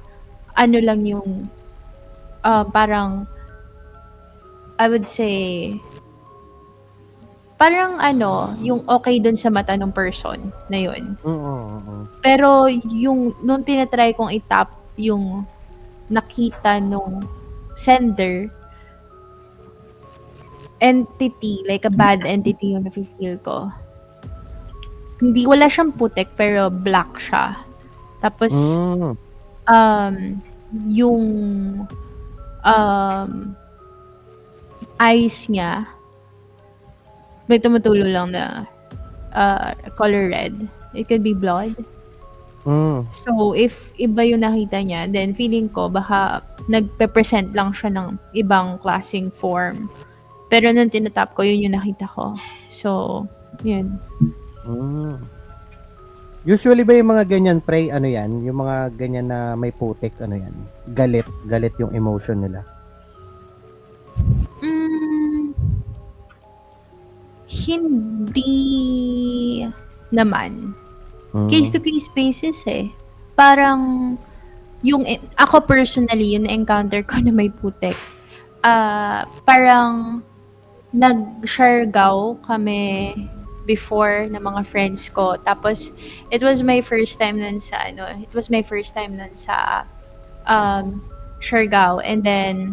ano lang yung parang I would say parang yung okay dun sa mata ng person na yun. Pero yung nung tinatry kong itap yung nakita nung sender, entity, like a bad entity yung nafe-feel ko. Wala siyang putik pero black siya. Tapos yung eyes niya, may tumutulo lang na color red. It could be blood. So, if iba yung nakita niya, then feeling ko baka nagpe-present lang siya ng ibang klaseng form. Pero nung tinatap ko, yun yung nakita ko. So, yun. Usually ba yung mga ganyan, Pray, ano yan? Yung mga ganyan na may putik, ano yan? Galit yung emotion nila. Hindi naman. Case-to-case basis eh. Parang, ako personally, yung encounter ko na may putik, parang, nag-siargao kami before ng mga friends ko. Tapos, it was my first time nun sa, Siargao. And then,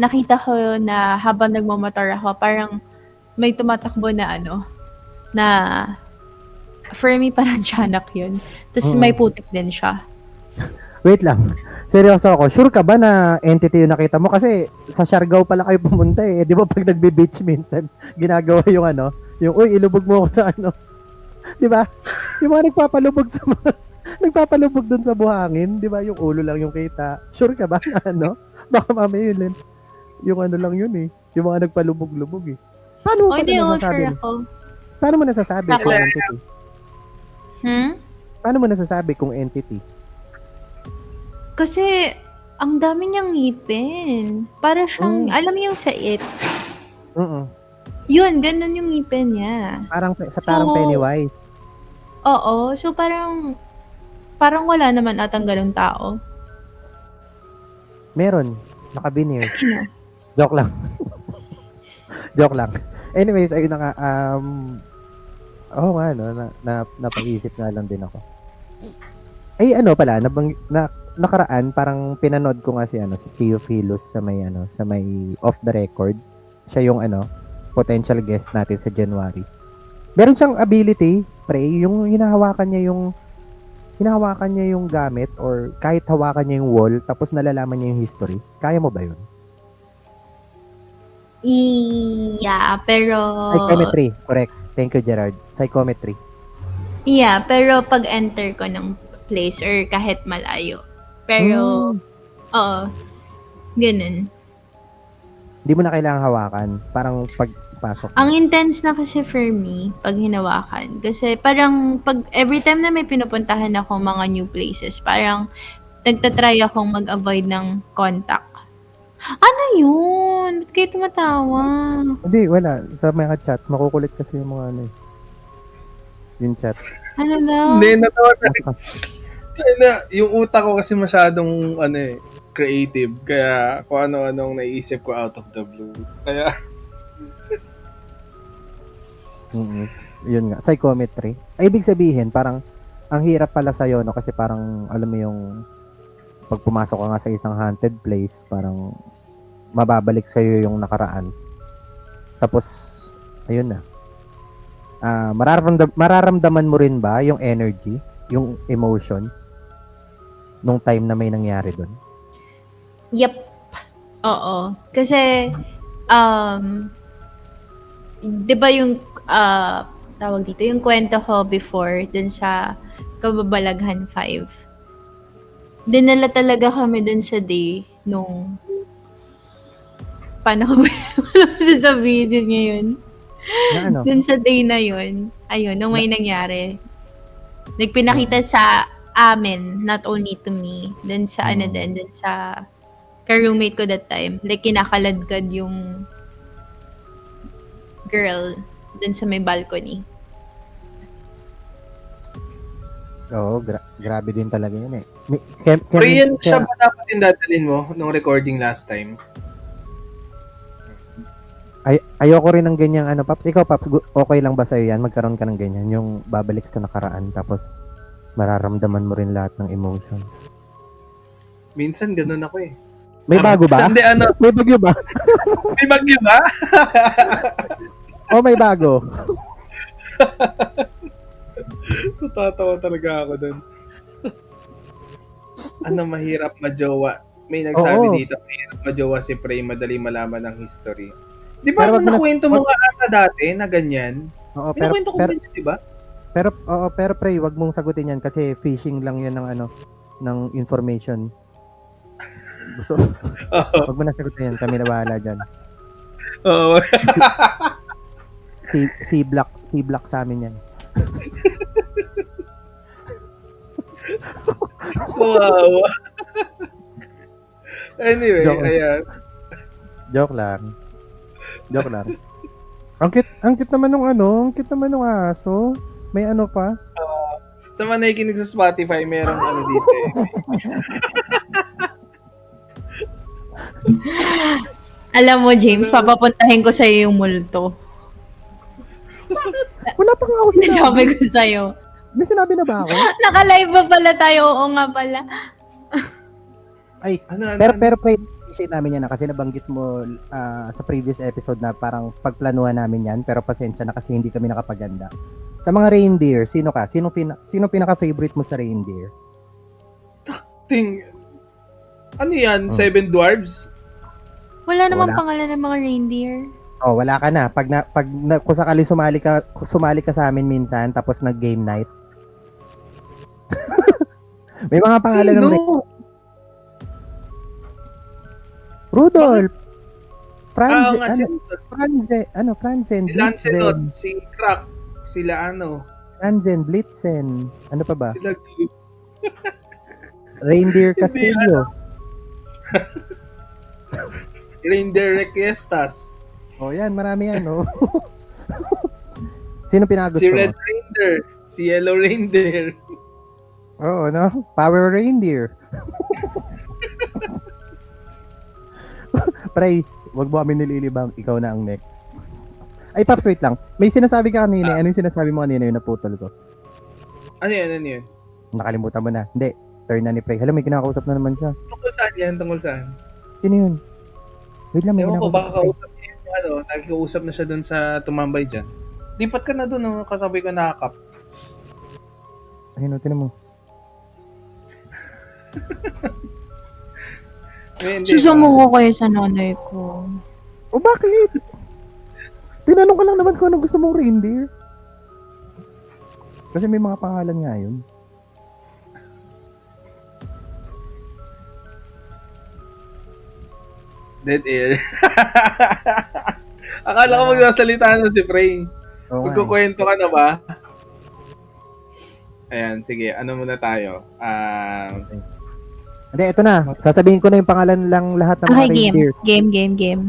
nakita ko na habang nagmamotor ako, parang may tumatakbo na na for me parang tiyanak yun. Tapos may putik din siya. Wait lang. Seryoso ako. Sure ka ba na entity yung nakita mo? Kasi sa Siargao pala kayo pumunta eh. Di ba pag nagbe-beach minsan, ginagawa yung uy, ilubog mo ako sa Di ba? Yung mga nagpapalubog sa nagpapalubog dun sa buhangin. Di ba? Yung ulo lang yung kita. Sure ka ba na Baka mamaya yun. Yung lang yun eh. Yung mga nagpalubog-lubog eh. Paano mo nasasabi? Sure ako. Paano mo nasasabi kung entity? Paano mo nasasabi kung entity? Kasi, ang dami niyang ngipin. Para siyang, alam mo yung sa It? Yun, ganun yung ngipin niya. Parang Pennywise. Oo, so parang wala naman atang ganun tao. Meron. Naka-veneers. Joke lang. Joke lang. Anyways, ayun na nga. Napaisip nga lang din ako. Ay, pala, nakaraan, parang pinanood ko nga si Theophilus sa may off the record. Siya yung potential guest natin sa January. Meron siyang ability, Pray, yung hinahawakan niya yung gamit or kahit hawakan niya yung wall tapos nalalaman niya yung history. Kaya mo ba yun? Yeah, pero... Psychometry, correct. Thank you, Gerard. Psychometry. Yeah, pero pag enter ko ng place or kahit malayo. Pero, oo, ganun. Hindi mo na kailangan hawakan. Parang pagpasok. Ang intense na kasi for me, pag hinawakan. Kasi parang, every time na may pinupuntahan ako mga new places, parang nagtatry akong mag-avoid ng contact. Ano yun? Ba't kayo tumatawa? Hindi, wala. Sa mga chat, makukulit kasi yung mga yung chat. Ano daw? Hindi, natawa kasi. Yung utak ko kasi masyadong creative. Kaya kung ano-anong naisip ko out of the blue. Kaya... Yun nga, psychometry. Ay, ibig sabihin, parang ang hirap pala sa'yo, kasi parang, alam mo yung pag pumasok ka nga sa isang haunted place, parang mababalik sa'yo yung nakaraan. Tapos, ayun na. Mararamdaman mo rin ba yung energy, yung emotions, nung time na may nangyari doon? Yep. Oo. Kasi, di ba yung, tawag dito, yung kwento ko before dun sa Kababalaghan 5. Dinala talaga kami dun sa day nung, paano ko ba sasabihin din ngayon? Na Dun sa day na yun, ayun, nung may nangyari. Nagpinakita sa amin, not only to me, dun sa dun sa ka-roommate ko that time. Like, kinakaladkad yung girl dun sa may balcony. Oo, grabe din talaga yun eh. Pero yun siya ba dapat yung dadalhin mo nung recording last time? Ayoko rin ng ganyang Paps. Ikaw, Paps, okay lang ba sa'yo yan? Magkaroon ka ng ganyan, yung babalik sa nakaraan, tapos mararamdaman mo rin lahat ng emotions. Minsan ganun ako eh. May bago ba? Hindi, May bagyo ba? May bagyo ba? May bago. Natatawa talaga ako dun. Mahirap majowa May nagsabi Oo. dito, mahirap majowa si Prey, madali malaman ang history. Di ba, Pero wag mo na- nakwento mo nga ata dati na ganyan? Oo, May nakwento ko ganyan, di ba? pero pre, wag mong sagutin yan kasi phishing lang yan ng ng information. Gusto, Oo. wag mo na sagutin yan, kami na bahala dyan. Oo. C block sa amin yan. Wow. Anyway, Joke. ayan. Joke lang. Ang cute naman ng aso. May ano pa? Sa mga nakikinig sa Spotify, merong dito eh. Alam mo, James, papapuntahin ko sa'yo yung multo. Wala pa nga ako sinabi. Sabi ko sa'yo. May sinabi na ba ako? Naka-live ba pala tayo? Oo nga pala. Ay, Ano? pero pre, appreciate namin yan kasi nabanggit mo sa previous episode na parang pagplanuhan namin yan, pero pasensya na kasi hindi kami nakapaganda. Sa mga reindeer, sino ka? Sino pinaka-favorite mo sa reindeer? Ano yan? Oh. 7 Dwarves? Wala namang Wala. pangalan ng mga reindeer. Oh, wala ka na. Kung sakali sumali ka sa amin minsan tapos nag-game night. May mga pangalan ng Rudolph. Oo nga, Franzen, si Lancelot, Blitzen, si Crack, sila Franzen, Blitzen. Ano pa ba? sila Glue. Reindeer Castillo. Reindeer Requiestas. Oh, yan, marami yan, no. Sino pinakagusto Si mo? Red Reindeer, si Yellow Reindeer. Oo, no? Power Reindeer. Pray, wag mo kami nililibang. Ikaw na ang next. Ay, Paps, wait lang. May sinasabi ka kanina. Ano yung sinasabi mo kanina yung naputol ko? Ano yun? Nakalimutan mo na. Hindi. Turn na ni Pray. Hala, may kinakausap na naman siya. Tungkol saan yan? Tungkol saan? Sino yun? Wait lang, may Ewan ko, kinakausap baka si Pray. kausap niya yung nakikiusap na siya dun sa tumambay dyan. Lipat ka na dun, kasabay ko nakakap. Ayun, tinan mo. Hindi, Susamo ko kayo sa nanay ko. O bakit? Tinanong ko lang naman kung anong gusto mong reindeer. Kasi may mga pangalan nga yun. Dead air. Akala ko magsasalita na si Prey. Oo nga eh. Magkukwento ka na ba? Ayan, sige. Ano muna tayo? Hindi, ito na. Sasabihin ko na yung pangalan lang lahat ng mga Okay, reindeer. game.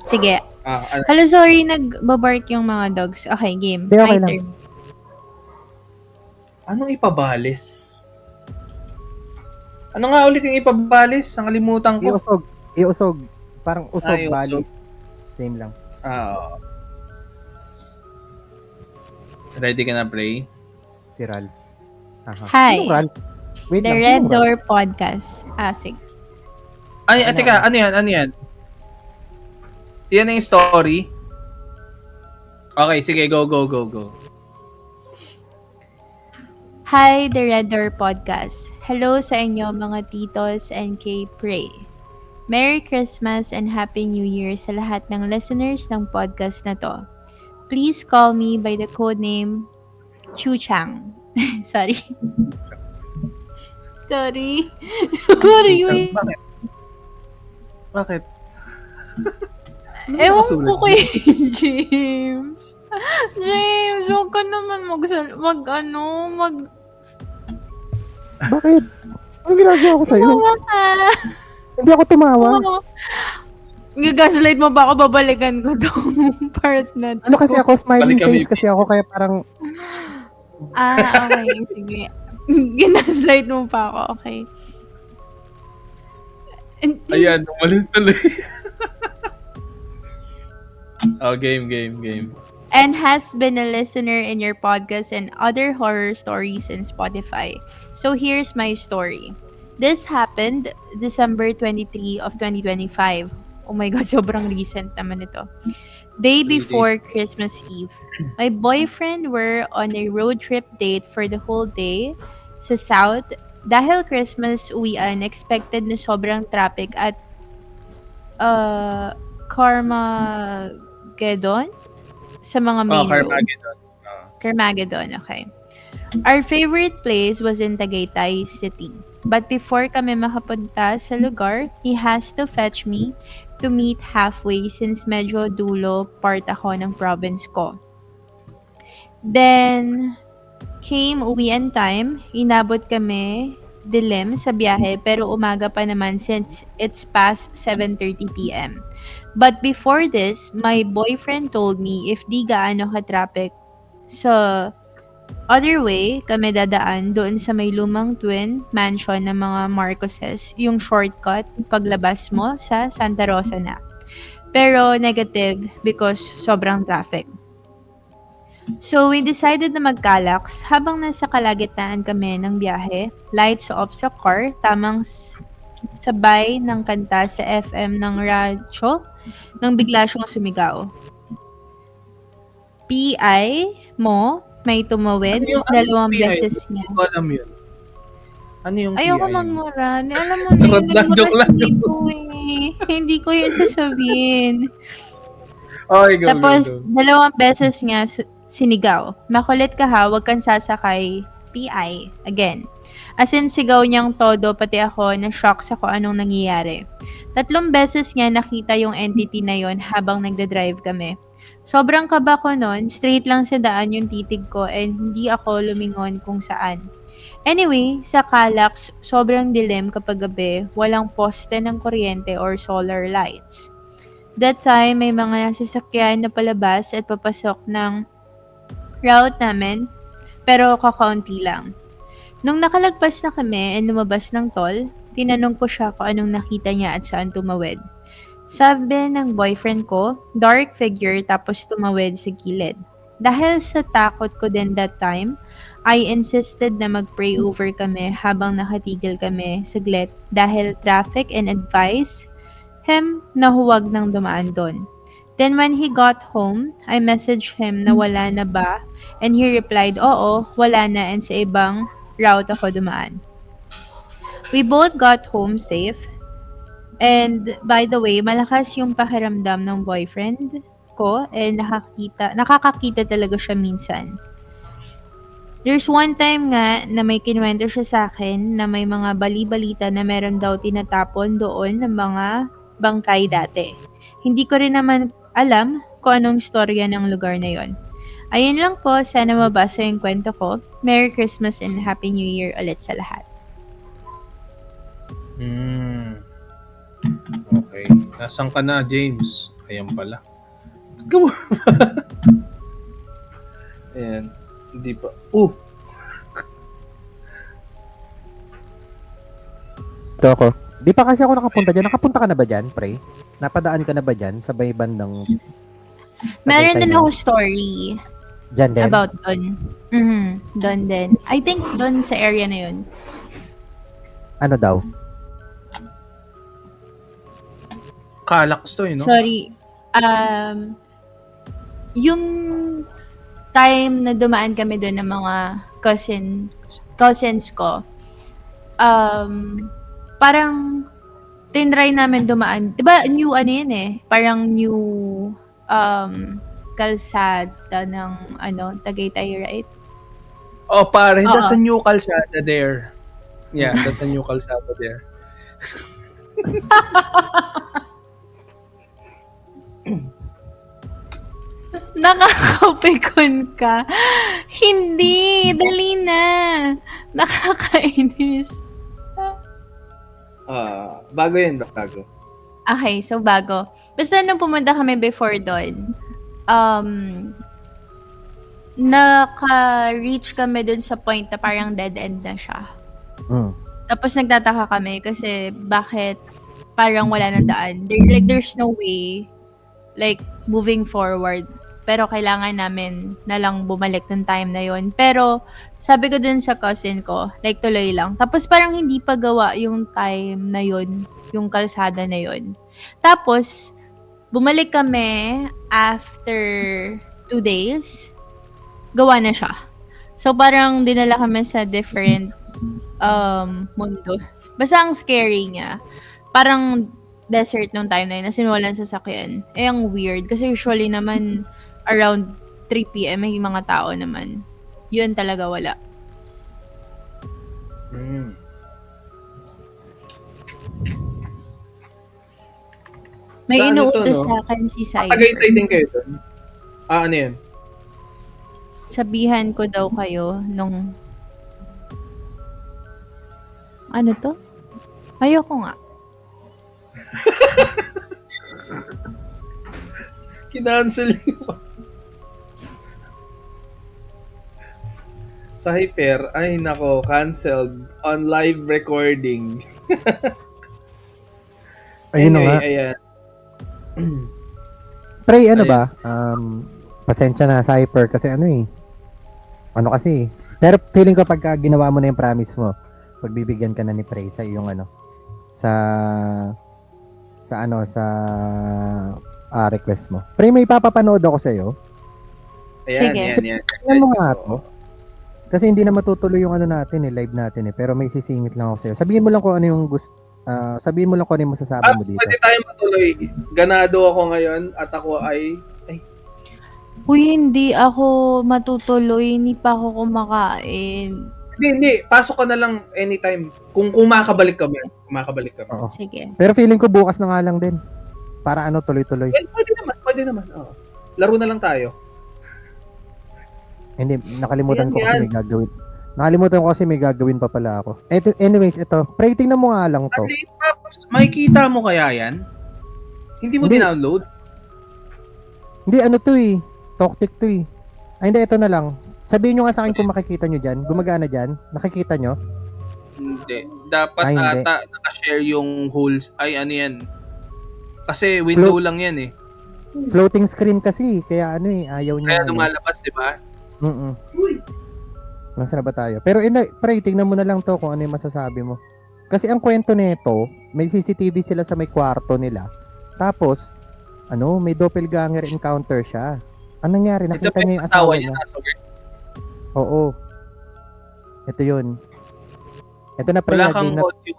Sige. ano? Hello, sorry, nagbabark yung mga dogs. Okay, game. Hindi, okay My lang. turn. Anong ipabalis? Ano nga ulit yung ipabalis? Nakalimutan ko. Iusog. Parang usog, Iusog. balis. Same lang. Oo. Ready ka na, Prey? Si Ralph. Aha. Hi. Sino Ralph? Wait The lang, Red sino Ralph? Door Podcast. Sige. Ay, Ano? teka. Ano yan? Yan yung story? Okay, sige. Go. Hi, The Red Door Podcast. Hello sa inyo mga titos and kay Prey. Merry Christmas and Happy New Year sa lahat ng listeners ng podcast na to. Please call me by the code name Chu Chang. Sorry. Sorry. Wait. Bakit? Ewan nakasulat? ko kay James. James, huwag ka naman Bakit? Anong ginagawa ko sa'yo? Tawa ka. Hindi ako tumawa. Oo. Gaslight mo ba ako? Babalikan ko tong part na to. Ano kasi ako, smiling Balik kami. face kasi ako kaya parang Okay. Sige. Ginaslight mo pa ako. Okay. Ayan, umalis tuloy. Game. And has been a listener in your podcast and other horror stories in Spotify. So here's my story. This happened December 23 of 2025. Oh my God, sobrang recent naman ito. Day 3 before Christmas Eve. My boyfriend were on a road trip date for the whole day sa South Dahil Christmas uwian, expected na sobrang traffic at Carmageddon sa mga main roads. Carmageddon. Carmageddon, okay. Our favorite place was in Tagaytay City. But before kami makapunta sa lugar, he has to fetch me to meet halfway since medyo dulo part ako ng province ko. Then, came uwian time. Inabot kami dilim sa biyahe pero umaga pa naman since it's past 7:30 p.m. But before this, my boyfriend told me if di gaano ka-traffic sa other way, kami dadaan doon sa may lumang twin mansion ng mga Marcoses, yung shortcut paglabas mo sa Santa Rosa na. Pero negative because sobrang traffic. So, we decided na mag-Calax habang nasa kalagitnaan kami ng biyahe, lights off sa car, tamang sabay ng kanta sa FM ng radyo nang bigla siyang sumigaw. PI mo, may tumawid, dalawang PI? beses niya. Hindi ko alam yun. Ano yung Ayoko PI? magmura. Alam mo na Sarap yung lang, joke lang. hindi ko eh. Hindi ko yun sasabihin. Okay, go, Tapos, go. dalawang beses niya sinigaw. Makulit ka ha, wag kang sasakay. PI. Again. As in, sigaw niyang todo, pati ako, na-shock sa kung anong nangyayari. 3 beses niya nakita yung entity na yon habang nagda-drive kami. Sobrang kaba ko nun, straight lang sa daan yung titig ko and hindi ako lumingon kung saan. Anyway, sa Calax, sobrang dilim kapag gabi, walang poste ng kuryente or solar lights. That time, may mga sasakyan na palabas at papasok ng route namin, pero kakaunti lang. Nung nakalagpas na kami and lumabas ng toll, tinanong ko siya kung anong nakita niya at saan tumawid. Sabi ng boyfriend ko, dark figure tapos tumawid sa gilid. Dahil sa takot ko din that time, I insisted na mag-pray over kami habang nakatigil kami saglit dahil traffic and advice him na huwag nang dumaan doon. Then when he got home, I messaged him na wala na ba and he replied, oo, wala na and sa ibang route ako dumaan. We both got home safe. And by the way, malakas yung pakiramdam ng boyfriend ko and nakakakita talaga siya minsan. There's one time nga na may kinuwento siya sa akin na may mga bali-balita na meron daw tinatapon doon ng mga bangkay dati. Hindi ko rin naman alam kung anong storya ng lugar na yon. Ayun lang po, sana mabasa yung kwento ko. Merry Christmas and Happy New Year ulit sa lahat. Okay. Nasaan ka na, James? Ayan pala. Come on. Ayan. Hindi pa. Ito ako. Di pa kasi ako nakapunta dyan. Nakapunta ka na ba dyan, Pre? Napadaan ka na ba dyan sa may bandang... Meron Tagaytay din na? ako story Dyan din? about doon. Doon din. I think doon sa area na yun. Ano daw? Calax to, no? Sorry. Yung time na dumaan kami doon ng mga cousins ko, parang tinry namin dumaan. Diba, new ano yun eh? Parang new kalsada ng Tagaytay, right? Oh, pare, that's Oo. a new kalsada there. Yeah, that's a new kalsada there. Nakakapikon ka. Hindi. Dali na. Nakakainis. Bago yun, bago. Okay, so bago. Basta nung pumunta kami before doon, naka-reach kami doon sa point na parang dead end na siya. Tapos nagtataka kami kasi bakit parang wala nang daan. There's no way like moving forward. Pero kailangan namin na lang bumalik ng time na yon. Pero sabi ko dun sa cousin ko, like tuloy lang. Tapos parang hindi pa gawa yung time na yon, yung kalsada na yon. Tapos bumalik kami after 2 days, gawa na siya. So parang dinala kami sa different mundo. Basta ang scary niya. Parang desert nung time na yun, na walang sasakyan. Ang weird. Kasi usually naman, around 3 p.m. may mga tao naman. Yun talaga wala. May Sa ano to, inuutos no? sa akin si Tagaytay Cypher. din kayo doon. Ano yun? Sabihan ko daw kayo nung... Ano to? Ayoko nga. Kinancel niyo. Sa Hyper, ay nako, canceled on live recording. Ayun na nga. Ayan. Pre, ano Ayun. ba? Pasensya na, Cypher, kasi ano eh. Ano kasi. Pero feeling ko pagka ginawa mo na yung promise mo, pagbibigyan ka na ni Prey sa iyong ano, sa request mo. Pre, may papapanood ako sa'yo. Ayan, Sige. yan. Tingnan mo nga to. Kasi hindi na matutuloy yung ano natin live natin Pero may sisingit lang ako sa'yo. Sabihin mo lang kung ano yung sabihin mo lang kung ano yung masasabi mo dito. Pwede tayo matuloy. Ganado ako ngayon at ako ay Uy, hindi ako matutuloy. Hindi pa ako kumakain. Hindi. Pasok ka na lang anytime. Kung makakabalik ka man. Oo. Sige. Pero feeling ko bukas na nga lang din. Para ano, tuloy-tuloy. Well, pwede naman. Oo. Laro na lang tayo. Hindi, nakalimutan Ayan, ko kasi may gagawin. Nakalimutan ko kasi may gagawin pa pala ako. Anyways, ito. Pre, tingnan mo nga lang to. At least, Paps, makikita mo kaya yan? Hindi mo Hindi. dinownload? Hindi, ano to eh. Toktik to eh. Ay, hindi, ito na lang. Sabihin nyo nga sa akin kung makikita nyo dyan. Gumagana dyan. Nakikita nyo? Hindi. Dapat Ay, hindi. ata nakashare yung holes. Ay, ano yan? Kasi window lang yan eh. Floating screen kasi. Kaya ano eh, ayaw niya. Kaya lumalabas, di ba? Nasaan na ba tayo? Pero pre, tingnan mo na lang to kung ano yung masasabi mo. Kasi ang kwento nito, may CCTV sila sa may kwarto nila. Tapos, may doppelganger encounter siya. Anong nangyari? Nakita niya yung asawa niya. nasa work. Oo. Ito yun. Ito na pre, Wala game kang na, audio.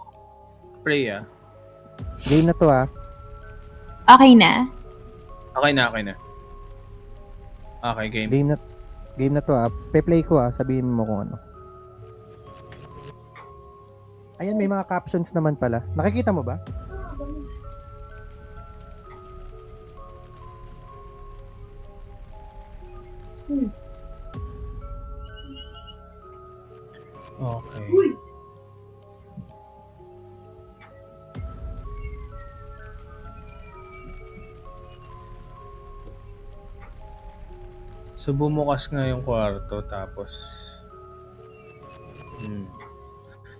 Pray ah. game na to Okay na? Okay na. Okay, game. Game na to Pe-play ko sabihin mo kung ano. Ayan, may mga captions naman pala. Nakikita mo ba? Okay. So, bumukas nga yung kwarto, tapos...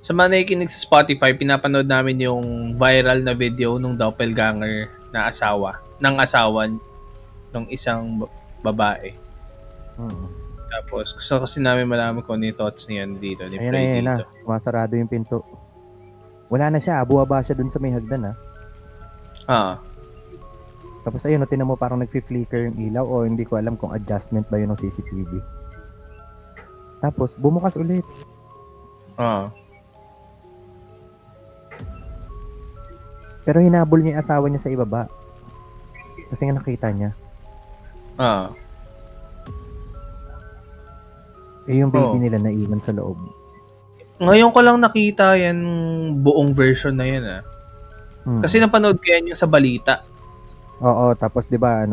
Sa mga nakikinig sa Spotify, pinapanood namin yung viral na video nung doppelganger na asawa, ng asawa ng isang babae. Tapos, gusto kasi namin malaman kung ano yung thoughts niya dito. Ni Prey Ayan na. dito. Sumasarado yung pinto. Wala na siya. Buwaba siya dun sa may hagdan Tapos ayun, tinan mo parang nagfi-flicker yung ilaw o hindi ko alam kung adjustment ba yun ng CCTV. Tapos, bumukas ulit. Pero hinabol niya yung asawa niya sa ibaba. Kasi nga nakita niya. Yung baby nila naiwan sa loob. Ngayon ko lang nakita yan buong version na yan Kasi napanood ko yan yung sa balita. Oo, tapos 'di ba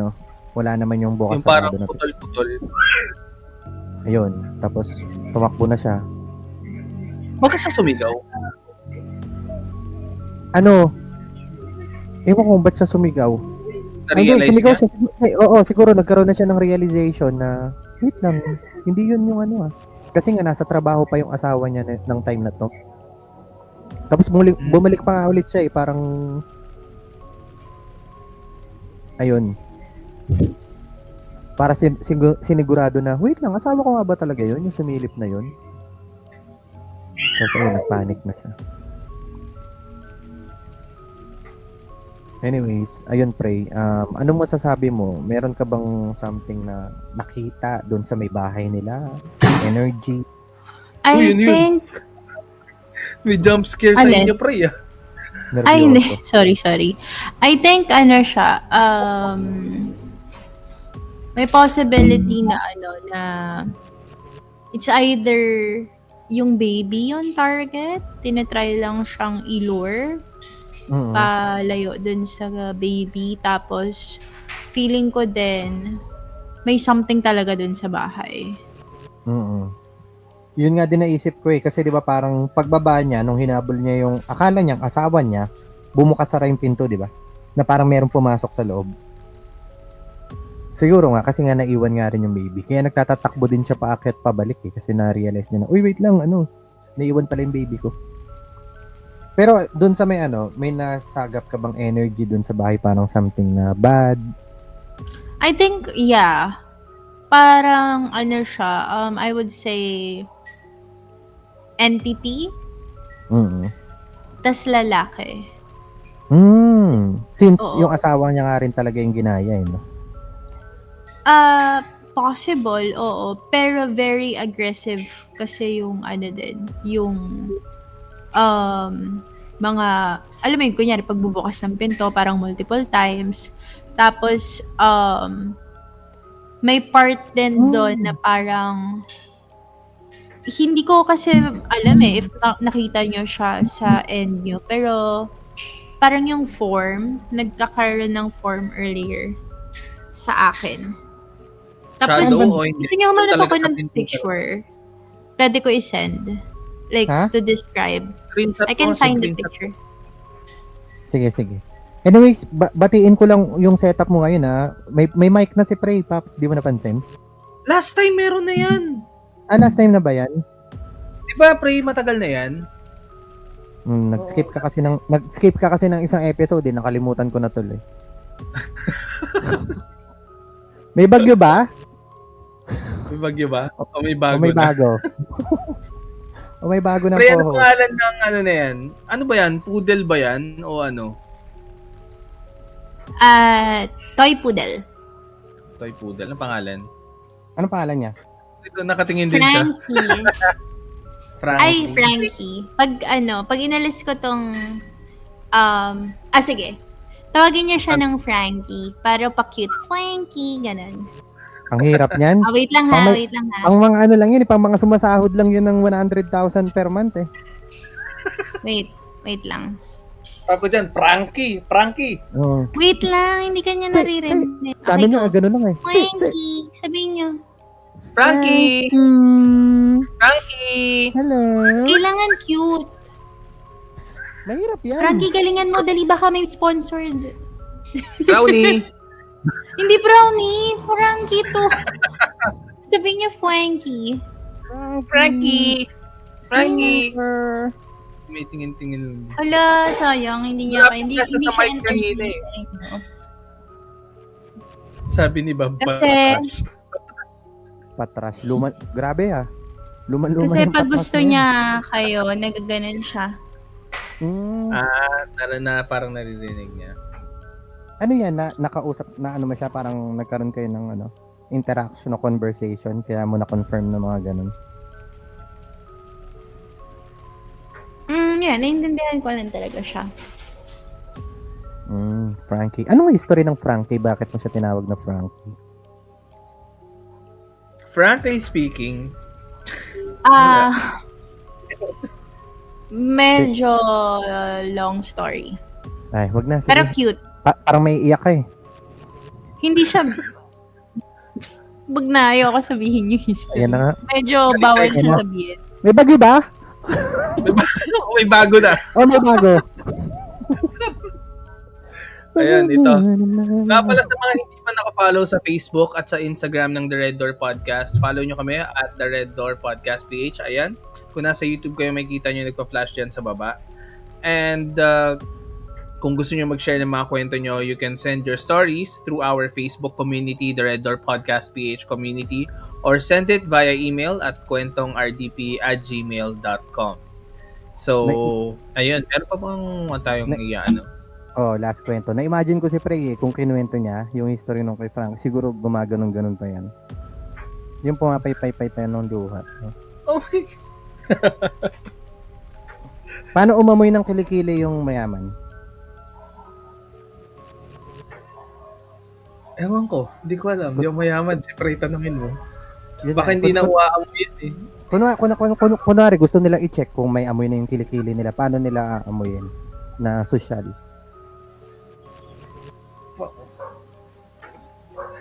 wala naman yung bukas Yung parang sarado na. putol-putol. Ayun, tapos tumakbo na siya. Bakit siya sumigaw? Ewan ko ba't siya sumigaw. Hindi, Na-realize sumigaw niya? siya. Oo, siguro nagkaroon na siya ng realization na, wait lang, hindi yun yung Kasi nga nasa trabaho pa yung asawa niya ng time na to. Tapos bumalik pa nga ulit siya parang, ayun. Para sinigurado na, wait lang, asawa ko nga ba talaga yun? Yung sumilip na yun? Tapos ayun, nagpanic na siya. Anyways, ayun Prey, anong masasabi mo? Meron ka bang something na nakita doon sa may bahay nila? Energy? I Uy, yun. think May jump scare sa Alin? inyo, pre. Ay, hindi. Nervyoso. Sorry. I think, ano siya, may possibility na, na it's either yung baby yung target, tinatry lang siyang ilure, Mm. palayo dun sa baby, tapos feeling ko din, may something talaga dun sa bahay. Mm. Yun nga din naisip ko kasi 'di ba parang pagbaba niya nung hinabol niya yung akala niyang asawa niya, bumukas sara yung pinto, 'di ba? Na parang merong pumasok sa loob. Siguro nga kasi nga naiwan nga rin yung baby. Kaya nagtatatakbo din siya paakyat pabalik kasi na-realize niya na, uy wait lang, naiwan pala yung baby ko. Pero doon sa may nasagap ka bang energy doon sa bahay, parang something na bad? I think, yeah. Parang, siya, I would say, entity, Mm. tas lalaki. Since Oo. yung asawa niya nga rin talaga yung ginaya, no? Possible, oo. Pero very aggressive kasi yung yung mga, alam mo yun, kunyari, pagbubukas ng pinto, parang multiple times. Tapos, may part din doon na parang, hindi ko kasi alam if nakita nyo siya sa end nyo, pero parang yung form, nagkakaroon ng form earlier sa akin. Tapos, Shadow o hindi? gusto nyo humanap Talaga ako sa ng pinto picture. Pwede ko i-send. Like, Ha? to describe. Screenshot I can mo, find the screenshot. picture. Sige. Anyways, batiin ko lang yung setup mo ngayon, ha. May mic na si Prey, Paps. Di mo napansin? Last time meron na yan. Last time na ba yan? Di ba, pre, matagal na yan? Nag-skip ka kasi ng isang episode, nakalimutan ko na tuloy. May bagyo ba? May bagyo ba? O may O bago may na? bago? O may bago na Pre, ano po. pangalan ng na yan? Ano ba yan? Poodle ba yan? O ano? Toy poodle. Toy poodle. Ano pangalan? Anong pangalan niya? Ito, nakatingin din siya. Frankie. Ay, Frankie. Pag inalis ko tong, sige. Tawagin niya siya ng Frankie. Para pa-cute. Frankie, ganun. Ang hirap niyan. Wait lang ha, wait lang ha. Pang mga lang yun, pang mga sumasahod lang yun ng 100,000 per month eh. Wait lang. Tapos dyan, Frankie. Oo. Wait lang, hindi kanya naririnig. Sabi niya, go. ganun lang eh. Frankie, sabihin niyo. Frankie! Hmm. Frankie! Hello. Kailangan cute. Mahirap yan. Frankie, galingan mo. Dali baka may sponsored. Brownie! Hindi brownie. Frankie to. Sabihin niyo Frankie. Frankie! Frankie! Super. May tingin-tingin lang. Hala, sayang. Hindi niya Grabe hindi, kasi hindi sa siya mic kanina entertained eh. sa inyo. Sabi ni Bob Kasi- Patras. Grabe ah. Luman-luman Kasi yung pag patras gusto na yan. niya kayo, nagaganon siya. Parang naririnig niya. Ano yan? Nakausap na mo siya, parang nagkaroon kayo ng interaction o conversation, kaya mo na-confirm na mga ganun. Yan, naiintindihan ko lang talaga siya. Frankie. Ano nga history ng Frankie? Bakit mo siya tinawag na Frankie? Frankly speaking, Medyo long story. Ay, wag na. Sige. Pero cute. Parang may iyak ka eh. Hindi siya... Wag na, ayoko sabihin yung history. Ayan na nga. Medyo bawal Ayan siya na. sabihin. May bagyo ba? may bago na. Oh, may bago. Ayan, ito. Nga pala sa mga hindi pa nakafollow sa Facebook at sa Instagram ng The Red Door Podcast, follow nyo kami at The Red Door Podcast PH. Ayan. Kung nasa YouTube kayo, makikita nyo nagpa-flash dyan sa baba. And kung gusto nyo mag-share ng mga kwento nyo, you can send your stories through our Facebook community, The Red Door Podcast PH community, or send it via email at kwentongrdp@gmail.com. So, ayun. Meron pa bang tayong Oh, last kwento. Na-imagine ko si Prey kung kinuwento niya yung history nung kay Frank. Siguro gumaganon-ganon pa yan. Yung pumapay-pay-pay pa yan ng luha. Oh my God. Paano umamoy ng kilikili yung mayaman? Ewan ko, hindi ko alam. Yung mayaman, si Prey tanungin mo. Yun Baka hindi na uaamoy yun eh. Kunwari, gusto nilang i-check kung may amoy na yung kilikili nila. Paano nila aamoyin na social?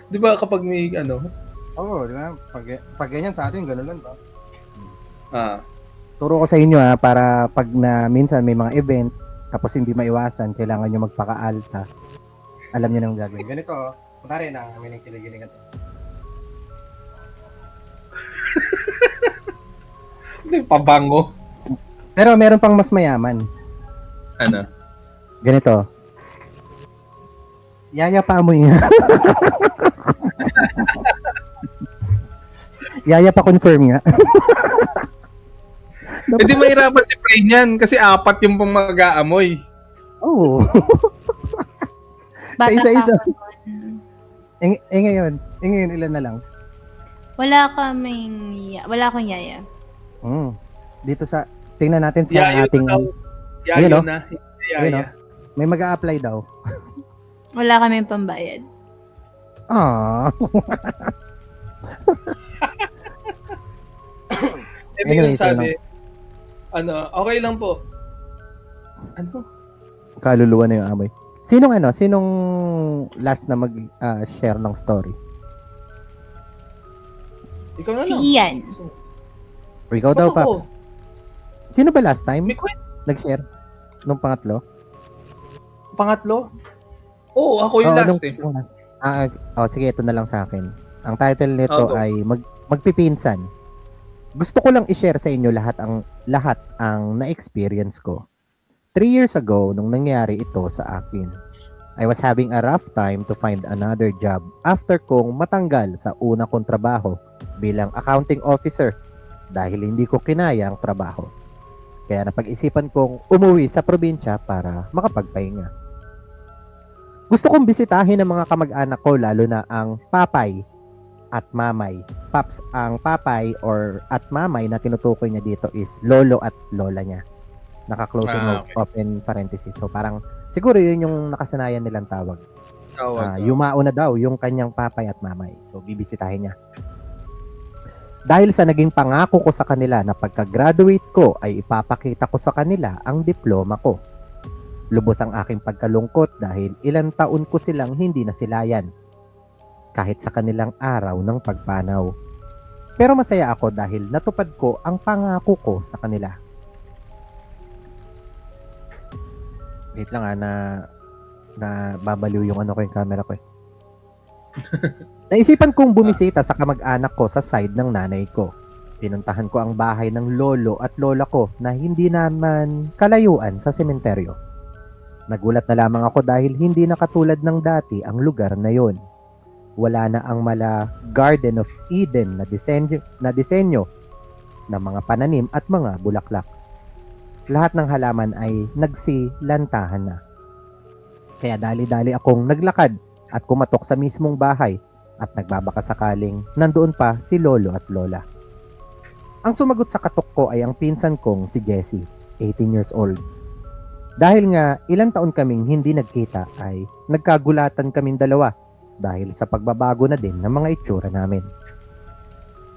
Di ba kapag may ano? Oo, di ba? Pag ganyan sa atin, gano'n lang ba? Turo ko sa inyo para pag na minsan may mga event, tapos hindi maiwasan, kailangan nyo magpaka-alta. Alam nyo na yung gagawin. Ganito, kunwari na kami ng kiligili ka to. Hindi, pabango. Pero meron pang mas mayaman. Ano? Ganito. Yaya pa amoy nga. Yaya pa confirm nga. Hindi mahirapan si Prey niyan kasi 4 yung pang mag-aamoy. Oo. Bata Isa-isa. pa ako nun. Ngayon ilan na lang? Wala akong yaya. Dito sa tingnan natin sa Yayo ating na daw. Yayo Ayun, na. Ayun, Yaya. may mag-a-apply daw. Wala kaming pambayad. Anyway, Sabi, okay lang po. Ano? Kaluluwa na yung amoy. Sinong last na mag-share ng story? Ikaw na Si lang. Ian. Ikaw daw, Ba't ako? Paps. Sino ba last time May kwento. nag-share? Nung pangatlo? Pangatlo? Oo, ako yung last eh. nung last. Sige, ito na lang sa akin. Ang title nito Go. ay magpipinsan. Gusto ko lang i-share sa inyo lahat ang na-experience ko. 3 years ago, nung nangyari ito sa akin, I was having a rough time to find another job after kong matanggal sa una kong trabaho bilang accounting officer dahil hindi ko kinaya ang trabaho. Kaya napag-isipan kong umuwi sa probinsya para makapagpahinga. Gusto kong bisitahin ang mga kamag-anak ko lalo na ang papay at mamay. Paps, ang papay at mamay na tinutukoy niya dito is lolo at lola niya. Naka-close and open parenthesis. So parang siguro yun yung nakasanayan nilang tawag. Yumao na daw yung kanyang papay at mamay. So bibisitahin niya. Dahil sa naging pangako ko sa kanila na pagka-graduate ko ay ipapakita ko sa kanila ang diploma ko. Lubos ang aking pagkalungkot dahil ilang taon ko silang hindi nasilayan. Kahit sa kanilang araw ng pagpanaw. Pero masaya ako dahil natupad ko ang pangako ko sa kanila. Wait lang na babaliw yung yung camera ko eh. Naisipan kong bumisita sa kamag-anak ko sa side ng nanay ko. Pinuntahan ko ang bahay ng lolo at lola ko na hindi naman kalayuan sa sementeryo. Nagulat na lamang ako dahil hindi na katulad ng dati ang lugar na yon. Wala na ang mala Garden of Eden na disenyo ng mga pananim at mga bulaklak. Lahat ng halaman ay nagsilantahan na. Kaya dali-dali akong naglakad at kumatok sa mismong bahay at nagbabaka sakaling nandoon pa si lolo at lola. Ang sumagot sa katok ko ay ang pinsan kong si Jessie, 18 years old. Dahil nga ilang taon kaming hindi nagkita ay nagkagulatan kaming dalawa dahil sa pagbabago na din ng mga itsura namin.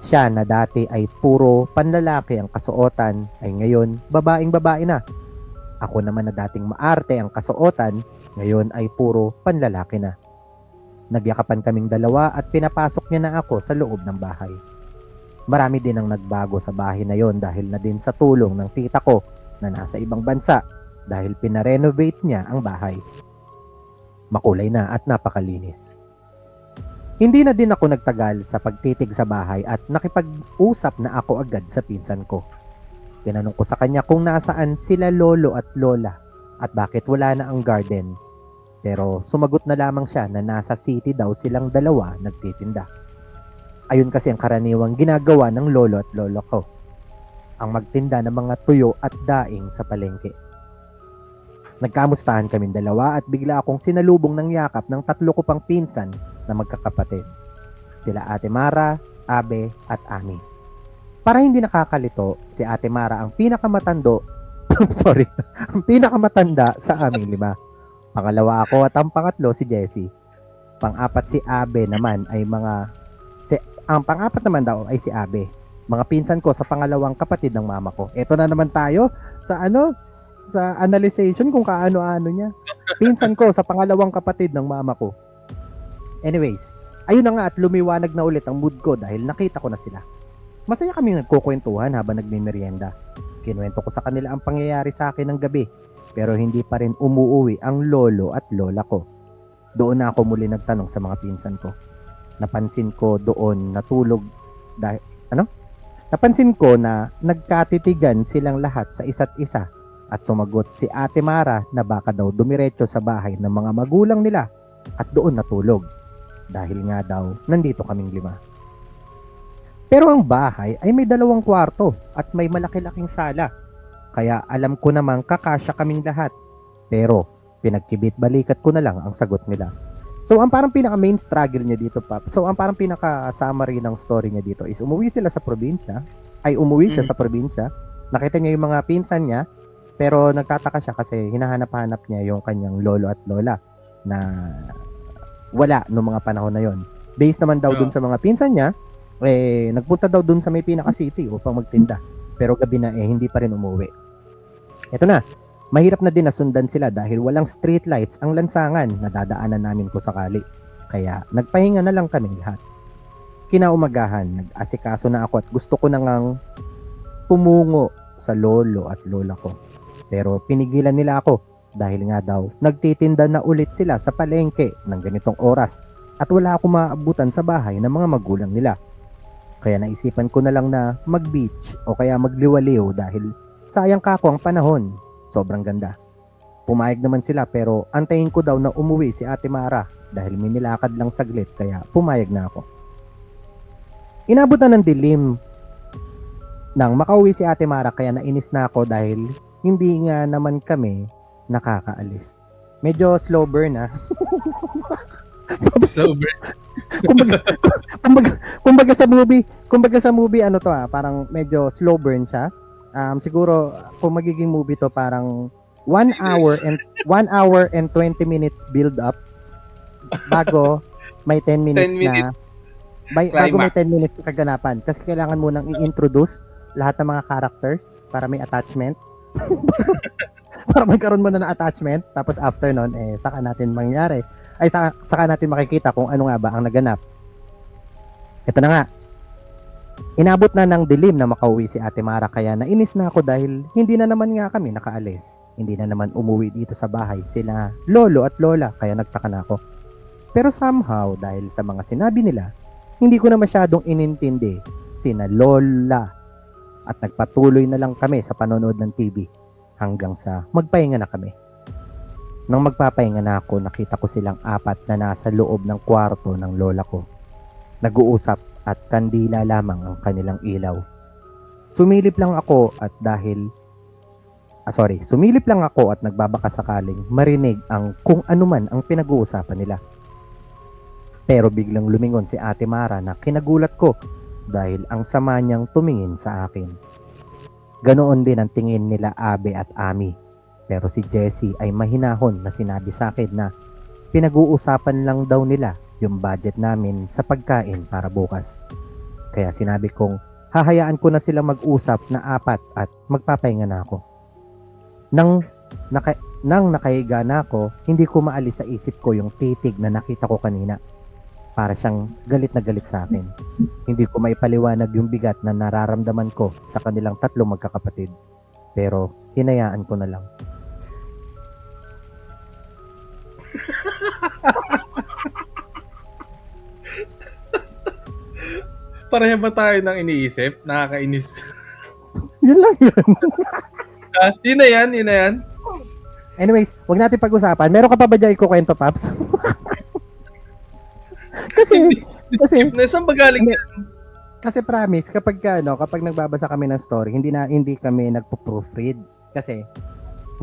Siya na dati ay puro panlalaki ang kasuotan ay ngayon babaeng babae na. Ako naman na dating maarte ang kasuotan ngayon ay puro panlalaki na. Nagyakapan kaming dalawa at pinapasok niya na ako sa loob ng bahay. Marami din ang nagbago sa bahay na yon dahil na din sa tulong ng tita ko na nasa ibang bansa dahil pinarenovate niya ang bahay. Makulay na at napakalinis. Hindi na din ako nagtagal sa pagtitig sa bahay at nakipag-usap na ako agad sa pinsan ko. Tinanong ko sa kanya kung nasaan sila lolo at lola at bakit wala na ang garden. Pero sumagot na lamang siya na nasa city daw silang dalawa nagtitinda. Ayun kasi ang karaniwang ginagawa ng lolo at lolo ko. Ang magtinda ng mga tuyo at daing sa palengke. Nagkamustahan kaming dalawa at bigla akong sinalubong ng yakap ng 3 ko pang pinsan na magkakapatid. Sila Ate Mara, Abe at Ami. Para hindi nakakalito, si Ate Mara ang pinakamatando sorry, ang pinakamatanda sa aming 5. Pangalawa ako at ang pangatlo si Jessie. Pang-apat si Abe naman ay ang pang-apat naman daw ay si Abe. Mga pinsan ko sa pangalawang kapatid ng mama ko. Ito na naman tayo sa sa analyzation kung kaano-ano niya. Pinsan ko sa pangalawang kapatid ng mama ko. Anyways, ayun na nga at lumiwanag na ulit ang mood ko dahil nakita ko na sila. Masaya kaming nagkukwentuhan habang nagmimerienda. Kinuwento ko sa kanila ang pangyayari sa akin ng gabi, pero hindi pa rin umuuwi ang lolo at lola ko. Doon na ako muli nagtanong sa mga pinsan ko. Napansin ko doon natulog Napansin ko na nagkatitigan silang lahat sa isa't isa at sumagot si Ate Mara na baka daw dumiretso sa bahay ng mga magulang nila at doon natulog. Dahil nga daw, nandito kaming 5. Pero ang bahay ay may 2 kwarto at may malaki-laking sala. Kaya alam ko namang kakasya kaming lahat. Pero pinagkibit-balikat ko na lang ang sagot nila. So ang parang pinaka-main struggle niya dito, Pap. So ang parang pinaka-summary ng story niya dito is umuwi siya sa probinsya. Nakita niya yung mga pinsan niya, pero nagtataka siya kasi hinahanap-hanap niya yung kanyang lolo at lola na wala noong mga panahon na yon. Based naman daw dun sa mga pinsan niya, nagpunta daw dun sa may pinaka-city upang magtinda. Pero gabi na hindi pa rin umuwi. Ito na. Mahirap na din nasundan sila dahil walang street lights ang lansangan na dadaanan namin kung sakali. Kaya nagpahinga na lang kami lahat. Kinaumagahan, nag-asikaso na ako at gusto ko na ngang pumungo sa lolo at lola ko. Pero pinigilan nila ako dahil nga daw nagtitinda na ulit sila sa palengke ng ganitong oras at wala akong maabutan sa bahay ng mga magulang nila. Kaya naisipan ko na lang na mag-beach o kaya magliwaliw dahil sayang kako ang panahon. Sobrang ganda. Pumayag naman sila pero antayin ko daw na umuwi si Ate Mara dahil may nilakad lang saglit kaya pumayag na ako. Inabot na ng dilim nang makauwi si Ate Mara kaya nainis na ako dahil hindi nga naman kami nakakaalis. Medyo slow burn Slow burn. kumbaga sa movie parang medyo slow burn siya. Siguro kung magiging movie to parang 1 hour and 20 minutes build up bago may 10 minutes, 10 minutes. bago may 10 minutes kaganapan kasi kailangan mo nang i-introduce lahat ng mga characters para may attachment. Para magkaroon mo na ng attachment tapos after nun saka natin makikita kung ano nga ba ang naganap. Ito na nga. Inabot na ng dilim na makauwi si Ate Mara kaya nainis na ako dahil hindi na naman nga kami nakaalis. Hindi na naman umuwi dito sa bahay sila lolo at lola kaya nagtaka na ako. Pero somehow dahil sa mga sinabi nila, hindi ko na masyadong inintindi sina lola at nagpatuloy na lang kami sa panonood ng TV hanggang sa magpahinga na kami. Nang magpapahinga na ako, nakita ko silang 4 na nasa loob ng kwarto ng lola ko. Nag-uusap at kandila lamang ang kanilang ilaw. Sumilip lang ako at nagbabaka sakaling marinig ang kung ano man ang pinag-uusapan nila. Pero biglang lumingon si Ate Mara na kinagulat ko dahil ang sama niyang tumingin sa akin. Ganoon din ang tingin nila Abe at Ami. Pero si Jessie ay mahinahon na sinabi sa akin na pinag-uusapan lang daw nila yung budget namin sa pagkain para bukas. Kaya sinabi kong hahayaan ko na sila mag-usap na 4 at magpapahinga na ako. Nang nakahiga na ako, hindi ko maalis sa isip ko yung titig na nakita ko kanina. Para siyang galit na galit sa akin. Hindi ko maipaliwanag yung bigat na nararamdaman ko sa kanilang 3 magkakapatid. Pero hinayaan ko na lang. Pareho ba tayo ng iniisip? Nakakainis. Yun lang yun. Yun na yan. Anyways, wag natin pag-usapan. Meron ka pa ba dyan ikukwento, Paps? kasi Saan ba galing yan? Kasi promise, kapag nagbabasa kami ng story, hindi kami nagpo-proofread. Kasi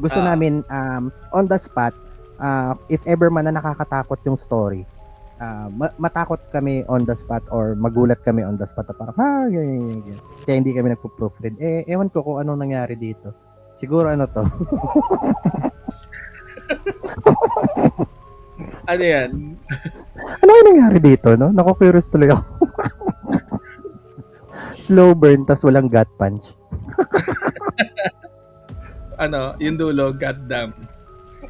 gusto namin on the spot, if ever man na nakakatakot yung story, matakot kami on the spot or magulat kami on the spot. Parang, ganyan. Kaya hindi kami nagpo-proofread. Ewan ko kung anong nangyari dito. Siguro ano to? Ano yan? Ano yung nangyari dito, no? Naku-curious tuloy ako. Slow burn, tas walang gut punch. Ano? Yung dulo, goddamn.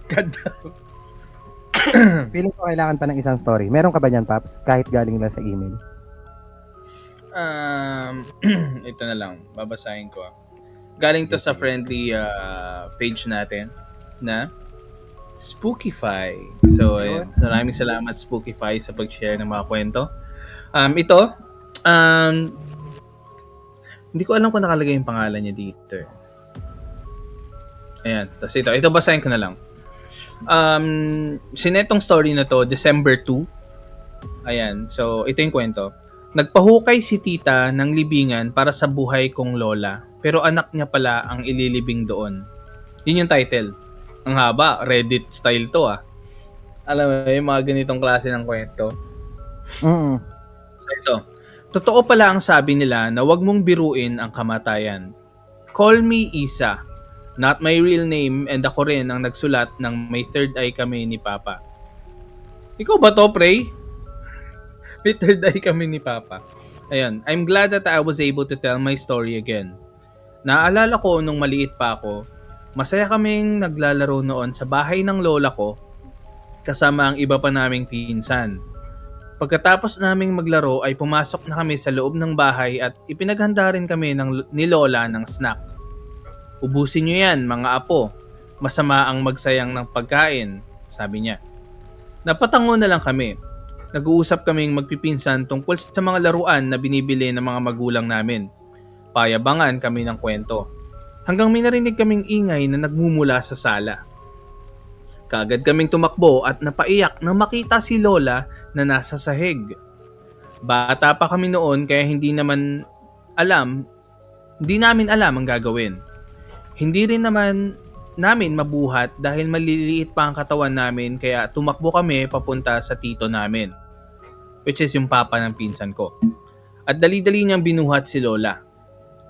Goddamn. Feeling ko kailangan pa ng isang story. Meron ka ba niyan, Paps? Kahit galing lang sa email. Ito na lang. Babasahin ko. Galing to sa friendly page natin na Spookify. So, ayun. Maraming salamat Spookify sa pag-share ng mga kwento. Ito, hindi ko alam kung nakalagay yung pangalan niya dito. Ayan. Tapos ito basahin ko na lang. Sinetong story na to, December 2. Ayan. So, ito yung kwento. Nagpahukay si tita ng libingan para sa buhay kong lola, pero anak niya pala ang ililibing doon. Yun yung title. Ang haba, Reddit style to ah. Alam mo, yung mga ganitong klase ng kwento. Mm. So ito, totoo pala ang sabi nila na wag mong biruin ang kamatayan. Call me Isa. Not my real name, and ako rin ang nagsulat ng may third eye kami ni Papa. Ikaw ba to, Prey? May third eye kami ni Papa. Ayun, I'm glad that I was able to tell my story again. Naalala ko nung maliit pa ako, masaya kaming naglalaro noon sa bahay ng lola ko kasama ang iba pa naming pinsan. Pagkatapos naming maglaro ay pumasok na kami sa loob ng bahay at ipinaghanda rin kami ni lola ng snack. Ubusin nyo yan mga apo, masama ang magsayang ng pagkain, sabi niya. Napatango na lang kami. Nag-uusap kaming magpipinsan tungkol sa mga laruan na binibili ng mga magulang namin. Payabangan kami ng kwento. Hanggang may narinig kaming ingay na nagmumula sa sala. Kaagad kaming tumakbo at napaiyak nang makita si Lola na nasa sahig. Bata pa kami noon kaya hindi namin alam ang gagawin. Hindi rin naman namin mabuhat dahil maliliit pa ang katawan namin kaya tumakbo kami papunta sa tito namin, which is yung papa ng pinsan ko. At dali-dali niyang binuhat si Lola.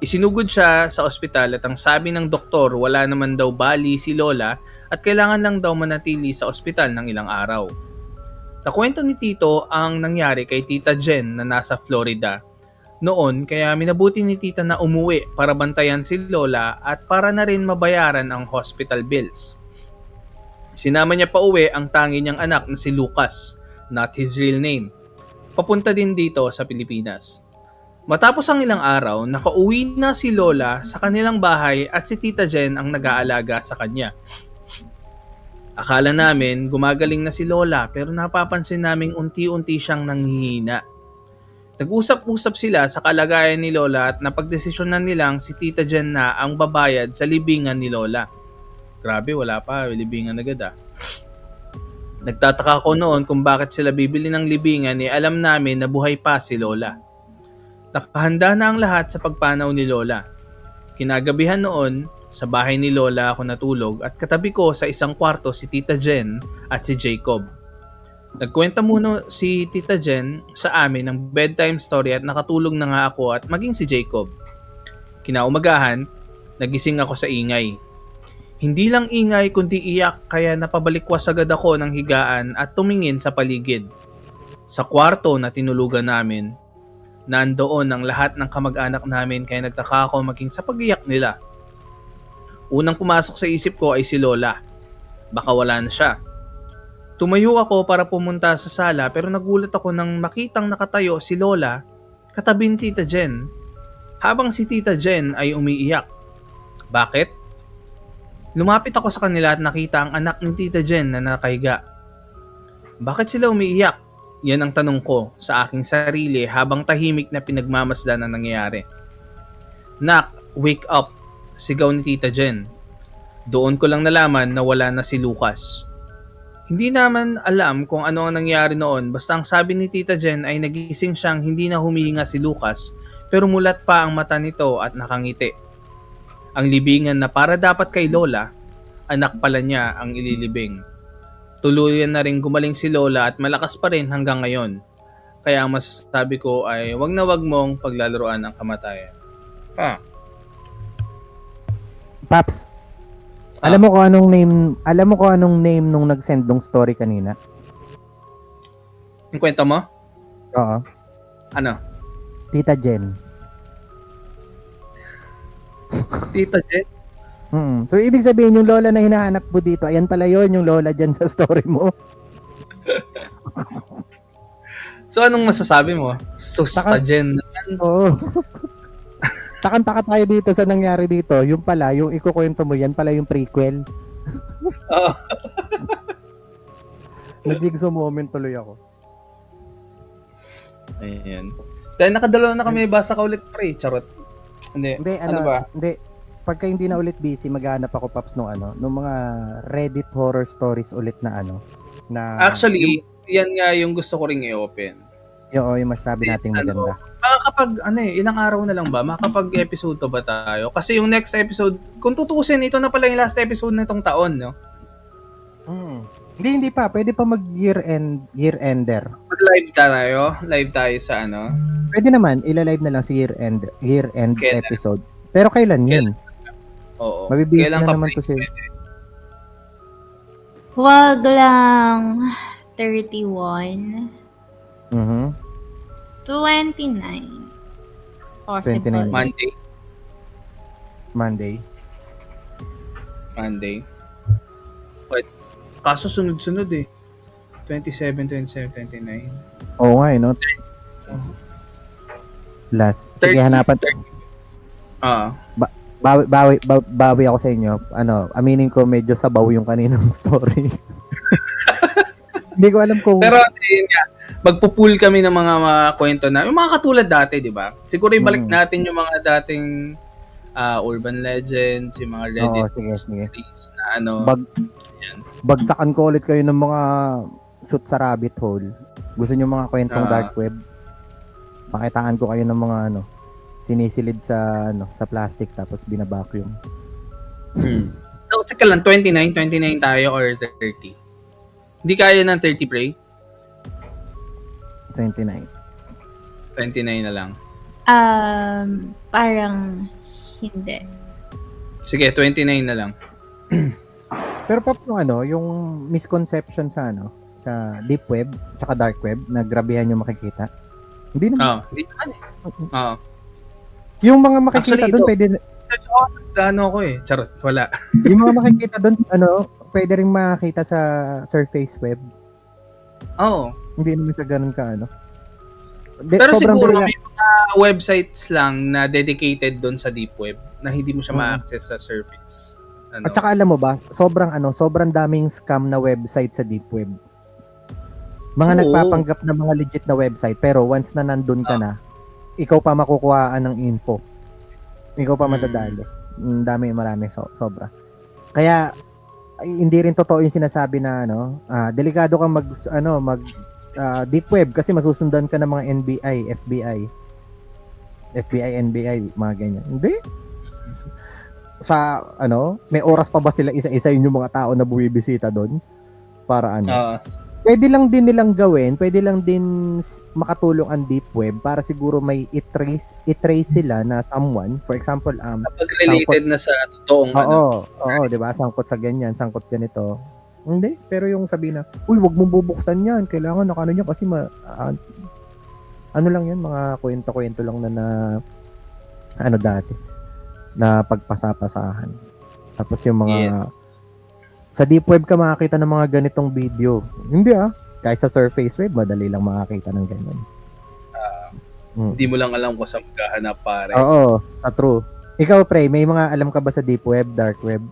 Isinugod siya sa ospital at ang sabi ng doktor wala naman daw bali si Lola at kailangan lang daw manatili sa ospital ng ilang araw. Nakwento ni Tito ang nangyari kay Tita Jen na nasa Florida noon kaya minabuti ni Tita na umuwi para bantayan si Lola at para na rin mabayaran ang hospital bills. Sinama niya pa uwi ang tangi niyang anak na si Lucas, not his real name. Papunta din dito sa Pilipinas. Matapos ang ilang araw, nakauwi na si Lola sa kanilang bahay at si Tita Jen ang nag-aalaga sa kanya. Akala namin gumagaling na si Lola pero napapansin naming unti-unti siyang nanghihina. Nag-usap-usap sila sa kalagayan ni Lola at napagdesisyonan nilang si Tita Jen na ang babayad sa libingan ni Lola. Grabe, wala pa, libingan agad ah. Nagtataka ko noon kung bakit sila bibili ng libingan alam namin na buhay pa si Lola. Nakahanda na ang lahat sa pagpanaw ni Lola. Kinagabihan noon, sa bahay ni Lola ako natulog at katabi ko sa isang kwarto si Tita Jen at si Jacob. Nagkwenta muna si Tita Jen sa amin ng bedtime story at nakatulog na nga ako at maging si Jacob. Kinaumagahan, nagising ako sa ingay. Hindi lang ingay kundi iyak kaya napabalikwas agad ako ng higaan at tumingin sa paligid. Sa kwarto na tinulugan namin, nandoon ang lahat ng kamag-anak namin kaya nagtaka ako maging sa pag-iyak nila. Unang pumasok sa isip ko ay si Lola. Baka wala na siya. Tumayo ako para pumunta sa sala pero nagulat ako nang makitang nakatayo si Lola katabi ni Tita Jen habang si Tita Jen ay umiiyak. Bakit? Lumapit ako sa kanila at nakita ang anak ni Tita Jen na nakahiga. Bakit sila umiiyak? Yan ang tanong ko sa aking sarili habang tahimik na pinagmamasdan ang nangyayari. Nak, wake up! Sigaw ni Tita Jen. Doon ko lang nalaman na wala na si Lucas. Hindi naman alam kung ano ang nangyari noon basta ang sabi ni Tita Jen ay nagising siyang hindi na humihinga si Lucas pero mulat pa ang mata nito at nakangiti. Ang libingan na para dapat kay Lola, anak pala niya ang ililibing. Tuluyan na rin gumaling si Lola at malakas pa rin hanggang ngayon. Kaya ang masasabi ko ay wag na wag mong paglalaroan ang kamatayan. Paps, Alam mo kung anong name nung nag-send nung story kanina? Yung kwento mo? Oo. Ano? Tita Jen. Tita Jen? So, ibig sabihin, yung lola na hinahanap mo dito, ayan pala yun, yung lola dyan sa story mo. So, anong masasabi mo? Susta Jen. Oo. Takan-taka tayo dito sa nangyari dito. Yung pala, yung ikukwento mo, yan pala yung prequel. Oo. Nag-jigsaw moment tuloy ako. Ayan. Dahil nakadalawa na kami, basa ka ulit pre. Charot. Hindi. Ano ba? Hindi. Pagka hindi na ulit busy, maghahanap ako, Paps, nung mga Reddit horror stories ulit na na Actually, yan nga yung gusto ko ring i-open. yung masabi nating maganda. Makakapag, ilang araw na lang ba? Makakapag-episode pa ba tayo? Kasi yung next episode, kung tutusin, ito na pala yung last episode na itong taon, no? Hindi pa. Pwede pa year-ender. Live tayo? Live tayo sa Pwede naman, ila-live na lang sa year-end Kailan? episode. Pero kailan yun? Oo. Mabibigis Kailan na ka naman pre? to si... Wag lang 31. 29. Possible. 29. Monday. Monday. But, kaso sunod-sunod eh. 27, 29. Oo nga, no? Last. Sige, 30. hanapan. Bawi ako sa inyo. Aminin ko medyo sabaw yung kaninang story. Hindi ko alam kung... Pero, yun nga, magpo-pull kami ng mga kwento na, yung mga katulad dati, di ba? Siguro ibalik natin yung mga dating urban legends, yung mga Reddit sige. stories na Bagsakan ko ulit kayo ng mga shoot sa rabbit hole. Gusto niyo mga kwentong dark web? Pakitaan ko kayo ng mga sinisilid sa plastic tapos binabacuum. So, sige lang, 29 tayo or 30? Hindi kaya ng 30 pre? 29. 29 na lang. Parang hindi. Sige, 29 na lang. Pero Pops, yung misconception sa deep web tsaka dark web na grabehan yung makikita. Hindi naman. Hindi naman eh. Yung mga makikita doon pwede Ko eh. Charot, wala. yung mga makikita doon pwede ring makita sa surface web. Oo. Hindi naman siya ganun ka Pero siguro may mga websites lang na dedicated doon sa deep web na hindi mo siya ma-access sa surface. At saka alam mo ba, sobrang daming scam na website sa deep web. Mga nagpapanggap na mga legit na website pero once na nandun ka na, ikaw pa makukuhaan ng info. Ikaw pa madadali. Marami sobra. Kaya hindi rin totoo yung sinasabi na delikado kang mag deep web kasi masusundan ka ng mga NBI, FBI, NBI, mga ganyan. Hindi. Sa may oras pa ba sila isa-isahin yung mga tao na bumibisita doon para pwede lang din nilang gawin, pwede lang din makatulong ang deep web para siguro may i-trace sila na someone, for example, kapag related na sa totoong Oo, 'di ba? Sangkot sa ganyan, sangkot ganito. Hindi, pero yung sabi na, uy, wag mong bubuksan 'yan, kailangan niya kasi lang 'yan, mga kwento-kwento lang na dati na pagpasapasahan. Tapos yung mga sa deep web ka makakita ng mga ganitong video. Hindi kahit sa surface web, madali lang makakita ng ganyan. Hindi mo lang alam kung saan maghahanap pare. Oo, sa true. Ikaw, pre, may mga alam ka ba sa deep web, dark web?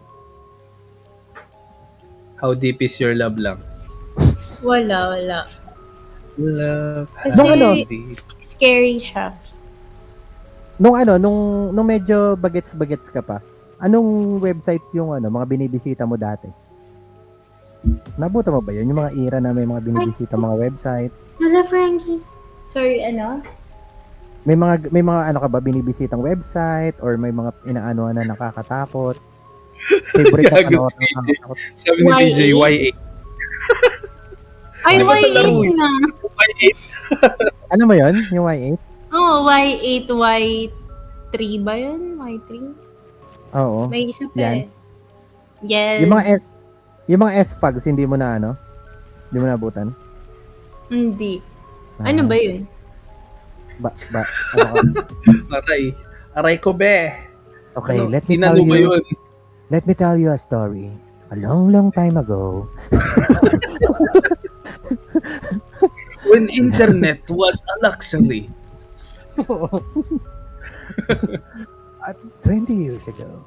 How deep is your love lang? Wala. Love. Kasi scary siya. Nung medyo bagets ka pa, anong website yung mga binibisita mo dati? Nabuta mo ba yun? Yung mga era na may mga binibisita mga websites? Wala, Frankie. Sorry, May mga ka ba binibisitang website or may mga inaano na nakakatakot? Favorite na nakakatakot? Sabi ni DJ, Y8. Ay, Di ba sa laro Y8 na. Y8? Ano mo yun? Yung Y8? Y8, Y3 ba yun? Y3? Oo. May isa pa Yan. Yes. Yung mga S-Fags, hindi mo na ano? Hindi mo nabutan? Hindi. Ano ba yun? Ano ka? Aray ko be. Okay, Ano, let me inano tell ba you. yun? Let me tell you a story. A long, long time ago. When internet was a luxury. At 20 years ago.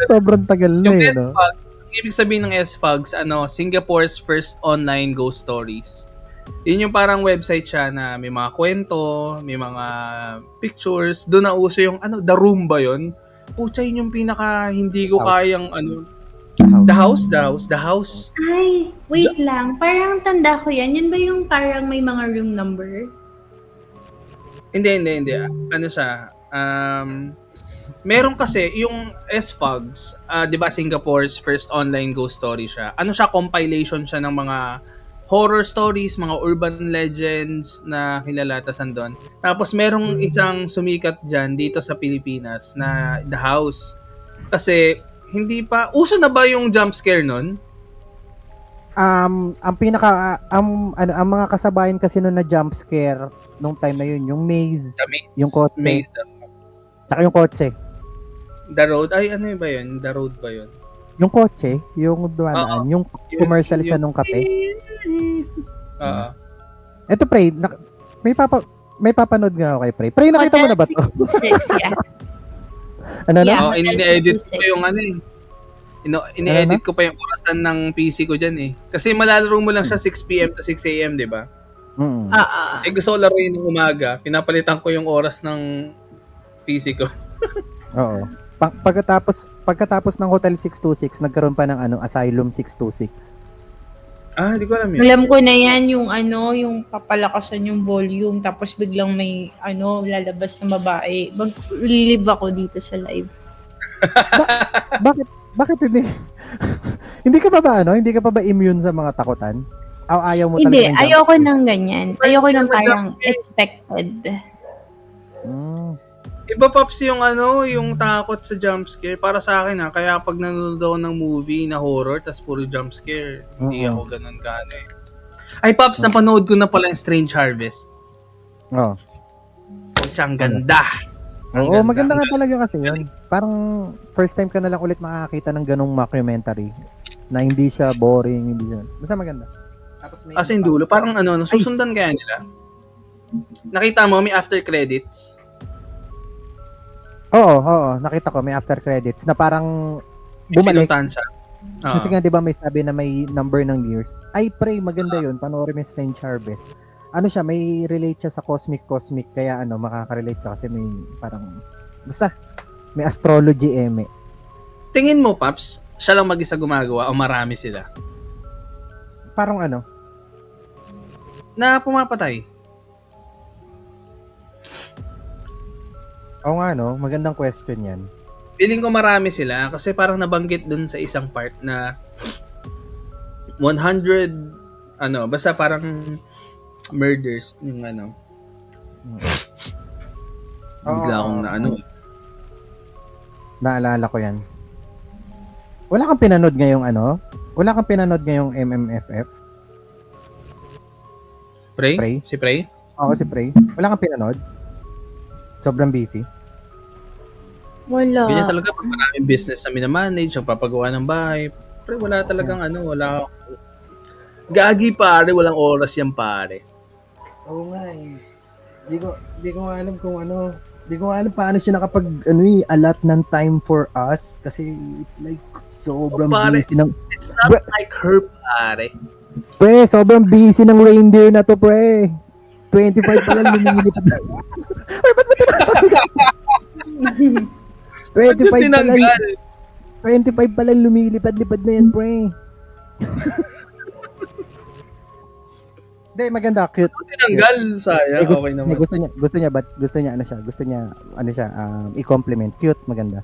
sobrang tagal na Yung eh, no? S-Fogs, ang ibig sabihin ng S-Fogs, Singapore's first online ghost stories. Yun yung parang website siya na may mga kwento, may mga pictures. Doon na uso yung The Room ba yun? Pucha, yun yung pinaka hindi ko House. kayang The House. Ay, wait lang. Parang tanda ko yan. Yun ba yung parang may mga room number? Hindi. Ano siya? Meron kasi yung S-Fogs, 'di ba Singapore's first online ghost story siya. Ano siya, compilation siya ng mga horror stories, mga urban legends na kilalatasan doon. Tapos merong isang sumikat diyan dito sa Pilipinas na The House. Kasi hindi pa uso na ba yung jump scare noon? Ang ang mga kasabayan kasi noon na jump scare nung time na yun, yung maze, yung kotse, tsaka yung kotse. The Road, ano ba yun? The Road ba yun? Yung kotse, yung dumadaan, yung commercial siya nung kape. Oo. Eto, Pre, may papanood nga ako kay Pre. Pre, nakita mo na ba to? Yeah. Ano na? Yeah. Ini-edit ko yung ini-edit ko pa yung orasan ng PC ko dyan eh. Kasi malalaro mo lang siya 6 p.m. to 6 a.m., di ba? Gusto ko laruin ng umaga. Pinapalitan ko yung oras ng PC ko. Oo. Pagkatapos ng Hotel 626, nagkaroon pa ng Asylum 626. Hindi ko alam yun. Alam ko na yan, yung papalakasan yung volume, tapos biglang may, lalabas na babae. Maglilib ako dito sa live. Bakit hindi? Hindi ka pa ba immune sa mga takutan? Ayaw mo talaga Hindi, ng jump ayoko scare? ng ganyan. Ayoko ng parang expected. Iba, Pops, yung takot sa jump scare. Para sa akin, kaya pag nanonood ako ng movie na horror, tas puro jump scare, hindi ako ganun ka eh. Ay, Pops, napanood ko na pala yung Strange Harvest. Oo. Ang ganda. Oo, maganda nga talaga kasi yun. Parang first time ka na lang ulit makakita ng ganong mockumentary na hindi siya boring, hindi siya. Basta maganda. Tapos may As in dulo, parang susundan kaya nila. Nakita mo, may after credits. Oo, nakita ko may after credits na parang bumalik. Pinuntahan siya. Kasi nga 'di ba may sabi na may number ng years. Ay, Pre, maganda 'yun. Panoorin mo yung Strange Harvest. Ano siya, may relate siya sa cosmic kaya makaka-relate ka kasi may parang basta may astrology eme. Tingin mo, Paps, siya lang mag-isa gumagawa o marami sila? Parang Na pumapatay. Oo nga, magandang question 'yan. Feeling ko marami sila kasi parang nabanggit dun sa isang part na 100 basta parang murders yung bigla akong naalala ko 'yan. Wala kang pinanood ngayong MMFF? Prey? Si Prey? Oo, si Prey. Wala kang pinanood? Sobrang busy. Wala. Ganyan talaga pag maraming business na minamanage, ang papagawa ng bahay. Pero wala talagang wala. Gagi pare, walang oras yan pare. Oo nga eh. Di ko alam kung di ko alam paano siya nakapag allot ng time for us kasi it's like sobrang busy ng It's not like her pare. Pre, sobrang busy ng reindeer na to, pre. 25 pa lang lumilipad. Ay, ba't mo tinatanggal? 25 pa lang lumilipad-lipad na yan, pre. Hindi, maganda, cute. Tinanggal, sayang. Okay naman. Gusto niya i-compliment. Cute, maganda.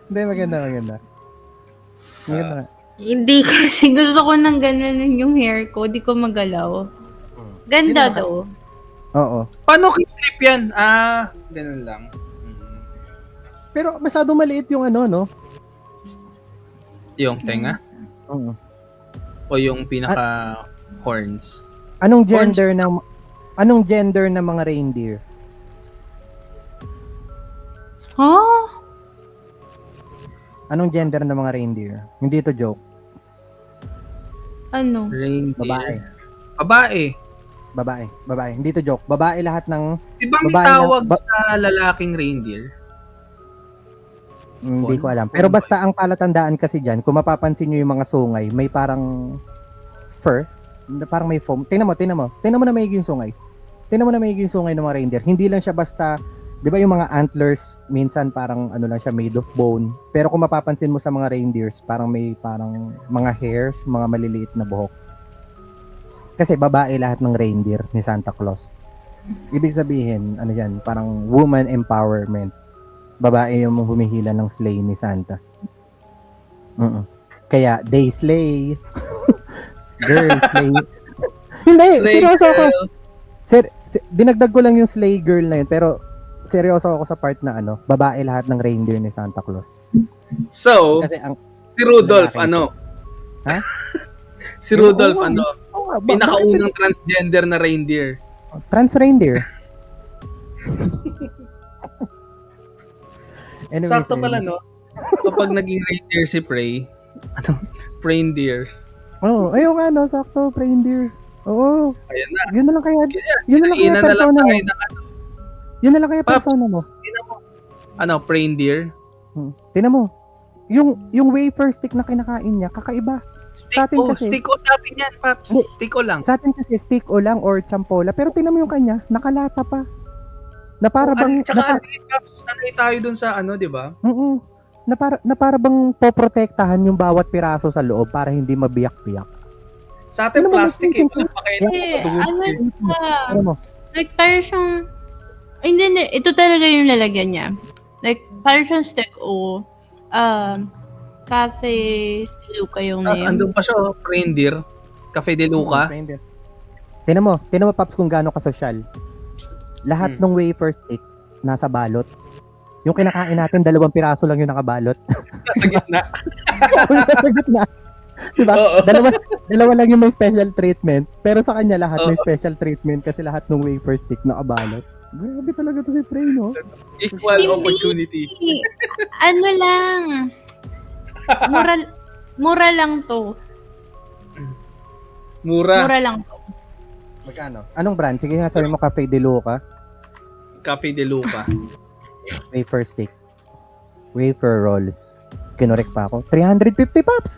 Hindi, maganda. Maganda nga. Hindi kasi gusto ko ng ganun yung hair ko. Di ko magalaw. Ganda daw. Oo. Paano clip yan? Ganun lang. Pero masyado maliit yung ano, no? Yung tenga? Oo. O yung pinaka horns? Anong gender ng mga reindeer? Huh? Anong gender ng mga reindeer? Hindi ito joke. Ano? Reindeer. Babae. Babae. Babae. Hindi ito joke. Babae lahat ng... Di ba may Babae tawag lang- sa lalaking reindeer? Hindi ko alam. Pero basta ang palatandaan kasi dyan, kung mapapansin nyo yung mga sungay, may parang fur. Parang may foam. Tingnan mo. Tingnan mo na maigi yung sungay. Tingnan mo na maigi yung sungay ng mga reindeer. Hindi lang siya basta... Di ba yung mga antlers, minsan parang ano lang siya, made of bone. Pero kung mapapansin mo sa mga reindeers, parang may parang mga hairs, mga maliliit na buhok. Kasi babae lahat ng reindeer ni Santa Claus. Ibig sabihin, ano yan, parang woman empowerment. Babae yung humihila ng sleigh ni Santa. Kaya, they slay. Girl, slay. Hindi, seryoso ako. Dinagdag ko lang yung slay girl na yun, pero seryoso ako sa part na ano, babae lahat ng reindeer ni Santa Claus. So, Kasi ang si Rudolph, lalaki. ano? Ha? Si Rudolph, ano? oh, Pinakaunang transgender na reindeer. trans reindeer. Anyway, Sakto pala, no? Kapag naging reindeer si Prey, reindeer. Ayun nga, no, sakto, reindeer. Oo, Ayan na. yun na lang kaya, yun na lang kaya Ina na lang persona mo. tayo ng ano. Yun na lang kaya Paps. persona mo. Tingnan mo. Ano, reindeer? Tinan mo, yung wafer stick na kinakain niya, kakaiba. Sa atin kasi- Stick o sabi niyan, Paps. Hindi. Stick o lang. Sa atin kasi stick o lang or champola, pero tinan mo yung kanya, nakalata pa. Na para bang, Tsaka, Paps, sanay tayo dun sa ano, di ba? na para bang poprotektahan yung bawat piraso sa loob para hindi mabiyak-biyak. Sa atin, Ano naman plastic yung eh. Walang pakialam Eh, sa dugo. ano siya? Ano mo? Like, parang siyang... Hindi, ito talaga yung lalagyan niya. Like, parang siyang stick o Cafe de Luca yung Tapos name. andun pa siya, reindeer. Cafe de Luca. Tinan mo, Paps, kung gaano kasosyal. Lahat ng wafer stick nasa balot. Yung kinakain natin, 2 piraso lang yung nakabalot. Nasa gitna. Nasa gitna. Diba? Oo. Dalawa lang yung may special treatment. Pero sa kanya lahat may Oo. special treatment kasi lahat ng wafer stick nakabalot. Grabe talaga to si Prey, no? Equal Hindi. opportunity. Ano lang. Mura lang to. Mura. Mura lang to. Magkano? Anong brand? Sige nga, sabi mo Cafe de Luca. Cafe de Luca. Wafer stick. Wafer rolls. Kinorek pa ako. 350 Pops!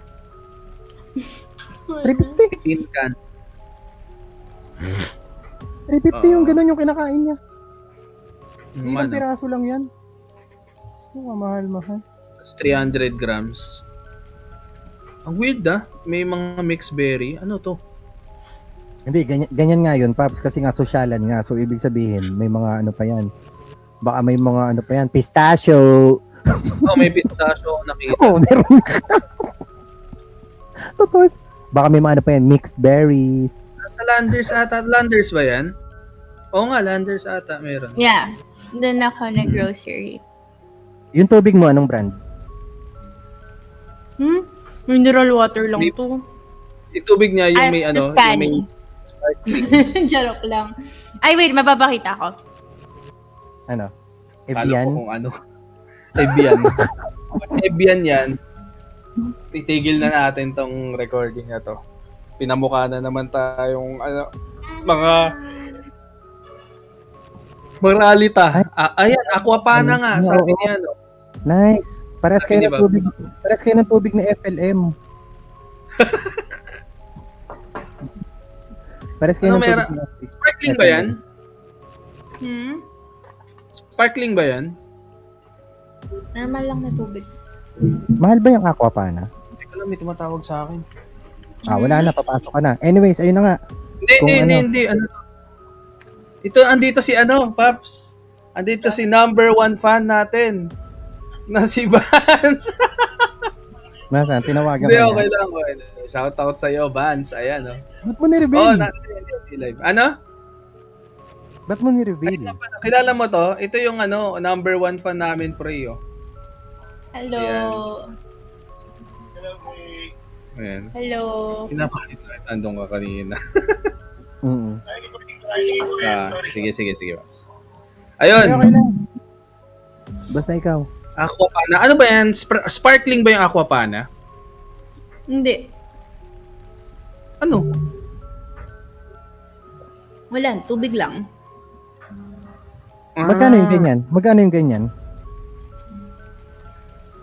350! Tin can. 350 yung ganun yung kinakain niya. Ilang Ano? piraso lang yan. So, mahal. 300 grams. Ang weird May mga mixed berry. Ano to? Hindi, ganyan nga yun, Pops, kasi nga sosyalan nga. So, ibig sabihin, may mga ano pa yan. Baka may mga ano pa yan. Pistachio! Oh, may pistachio ako nakita. Oo, meron ka. Totoo. Baka may mga ano pa yan. Mixed berries. Sa Landers ata. Landers ba yan? Oo nga, Landers ata. Meron. Yeah. Doon ako nag-grocery. Yung tubig mo, anong brand? Mineral water lang May- to. Yung tubig niya, yung may ano. Yung may Tuscany. sparkling. Joke lang. Ay, wait. Mapapakita ko. Ano? Kala ko Evian? kung ano. Evian. Evian yan. Titigil na natin tong recording na to. Pinamukha na naman tayong ano, mga moralita. Ayan, Aquapana nga. Sabi Oo. niya, no? Nice. Pares kayo Hindi ng ba? tubig. Pares kayo ng tubig na FLM. Pares kayo Ano ng tubig meron? na FLM. Sparkling ba yan? Sparkling ba yan? Normal lang na tubig. Mahal ba yung Aquapana? Hindi ko alam, may tumatawag sa akin. Wala na. Papasok ka na. Anyways, ayun na nga. Kung Hindi. Ano? Ito, andito si ano, Paps. Andito si number 1 fan natin. Na si Vance. Nasaan? Tinawagan Hindi, ka okay na. lang. Shout out sa'yo, Vance. Ayan, oh. Ba't mo ni-reveal? Hindi live. Ano? Ba't mo ni-reveal? Kilala mo to? Ito yung number 1 fan namin, pre. Oh. Hello. Ayan. Hello. Pinapakita na. Andong ka kanina. Mm. Sige, Pops. Ayun. Okay lang. Basta ikaw. Aquapana. Ano ba yan? Sparkling ba yung Aquapana? Hindi. Ano? Wala, tubig lang. Magkano yung ganyan? Magkano yung ganyan?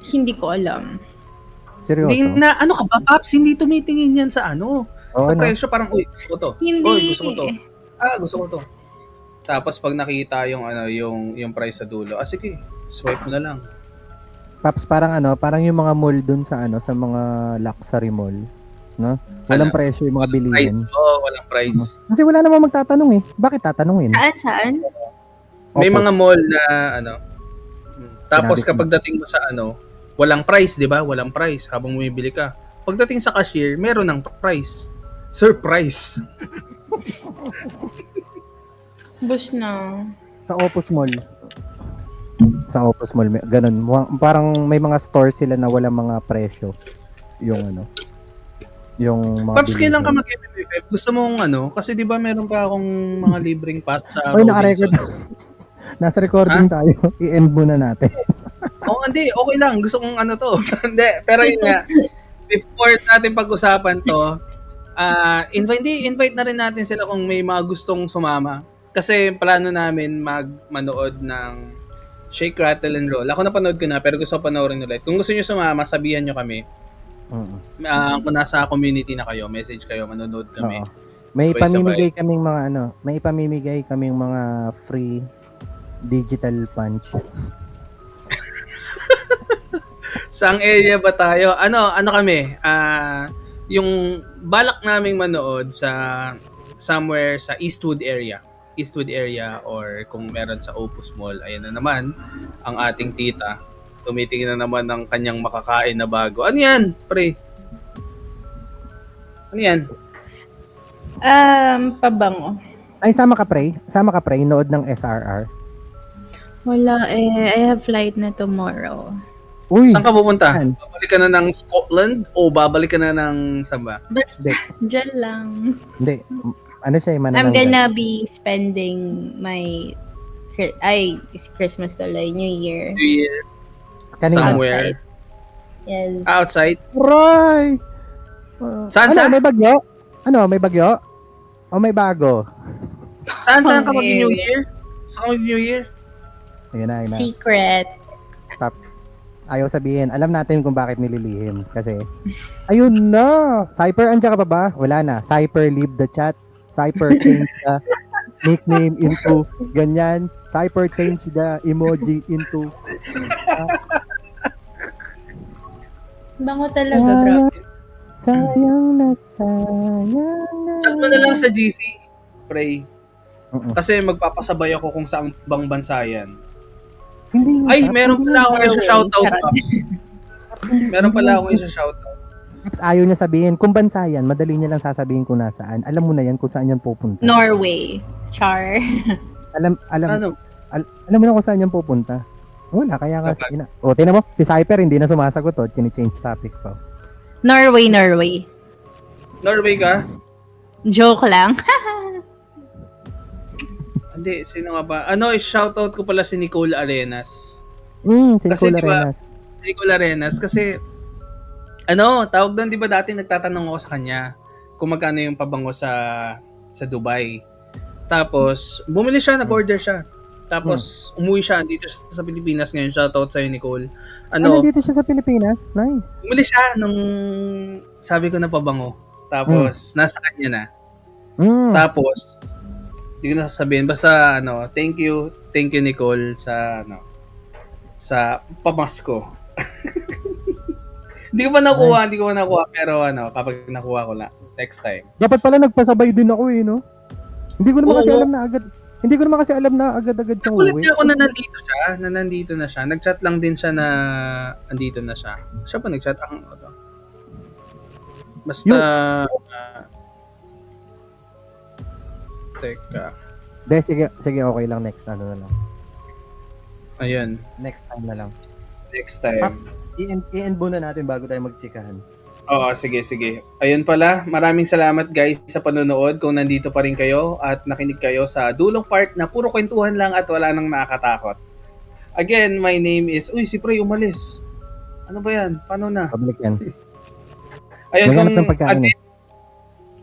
Hindi ko alam. Seryoso? Hindi na, ano ka ba, Pops? Hindi tumitingin yan sa ano. Oo, Sa no? presyo, parang, uy, gusto ko to. Hindi. Uy, gusto ko to. Gusto ko to. Tapos pag nakita yung price sa dulo, sige, swipe mo na lang. Paps, parang parang yung mga mall dun sa sa mga luxury mall, no? Walang presyo yung mga bilihin. Walang price. Kasi wala namang magtatanong eh. Bakit tatanungin? Saan? May Opos. mga mall na tapos Sinabi ko kapag dating mo sa walang price, 'di ba? Walang price habang bumibili ka. Pagdating sa cashier, meron ng price. Surprise. Bus na. Sa Opus Mall. Sa Opus Mall, ganun. Parang may mga store sila na walang mga presyo. Yung yung mga Pops, kailan ka bilihin. mag-MMFF? Gusto mong kasi 'di ba meron pa akong mga libreng pass sa Oy, naka-record. Nasa recording tayo. I-end muna natin. Hindi, okay lang. Gusto kong to. Hindi, pero yun nga, before natin pag-usapan to, invite na rin natin sila kung may mga gustong sumama. Kasi plano namin manood ng Shake, Rattle, and Roll. Ako napanood ko na, pero gusto ko panoorin ulit. Kung gusto nyo sumama, sabihan nyo kami. Kung nasa community na kayo, message kayo, manonood kami. Oo. May Sabay-sabay. ipamimigay kaming mga free digital punch. Saang area ba tayo? Ano kami? Yung balak naming manood sa somewhere sa Eastwood area or kung meron sa Opus Mall, ayan na naman ang ating tita. Tumitingin na naman ng kanyang makakain na bago. Ano yan, pre? Ano yan? Pabango. Ay, sama ka, pre. Nood ng SRR. Wala I have flight na tomorrow. Uy, Saan ka pupunta? saan? Babalik ka na ng Scotland o babalik ka na ng samba? Basta, dyan lang. Hindi. Ano siya, I'm manananggal. gonna be spending my it's Christmas tuloy, New Year. New Year? Kanina. Somewhere? Yes. Outside? Right! Saan? May bagyo? May bagyo? O may bago? Saan ka Okay. mag-New Year? Saan ka mag-New Year? Ayun na. Secret. Paps, ayaw sabihin. Alam natin kung bakit nililihim. Kasi, ayun na! Cypher, andyan ka pa ba? Wala na. Cypher, leave the chat. Cypher, change the nickname into ganyan. Cypher, change the emoji into Bango talaga, grabe. sayang na. Chat mo na lang sa GC, Pray. Mm-mm. Kasi magpapasabay ako kung saan bang bansa yan. Hindi. Ay, Paps, meron hindi pala ako Norway. isa shoutout, Charot. Pops. Meron pala ako isa shoutout. Paps, ayaw niya sabihin. Kung bansa yan, madali niya lang sasabihin kung nasaan. Alam mo na yan kung saan yan pupunta. Norway. Char. Alam Ano? alam mo na kung saan yan pupunta. Wala, kaya nga. Tingnan mo, si Cypher hindi na sumasagot. Chini-change topic pa. Norway. Norway ka? Joke lang. Hindi, sino nga ba? Shoutout ko pala si Nicole Arenas. Si Kasi Nicole diba- Arenas. Si Nicole Arenas kasi tawag doon, 'di ba dati nagtatanong ako sa kanya kung magkano yung pabango sa Dubai. Tapos bumili siya, nag-order siya. Tapos umuwi siya dito sa Pilipinas ngayon. Shoutout sa Nicole. Nandito siya sa Pilipinas? Nice. Bumili siya nung sabi ko na pabango. Tapos nasa kanya na. Tapos hindi ko na sasabihin basta thank you Nicole sa sa pamasko. Hindi ko pa nakuha pero kapag nakuha ko na next time. Dapat pala nagpasabay din ako no? Hindi ko naman Oo. kasi alam na agad-agad siyang Nakulit uwi. niya ako na nandito na siya. Nag-chat lang din siya na andito na siya. Siya pa nag-chat ang Basta teka. Sige, okay lang. Next, ano na lang. Ayun. Next time na lang. Next time. Paps, i-end muna natin bago tayo magchikahan. Oo, sige. Ayun pala, maraming salamat guys sa panonood kung nandito pa rin kayo at nakinig kayo sa dulong part na puro kwentuhan lang at wala nang nakakatakot. Again, my name is... Uy, si Prey umalis. Ano ba yan? Paano na? Pabalik yan. Ayun, Maghanap ng pagkain eh.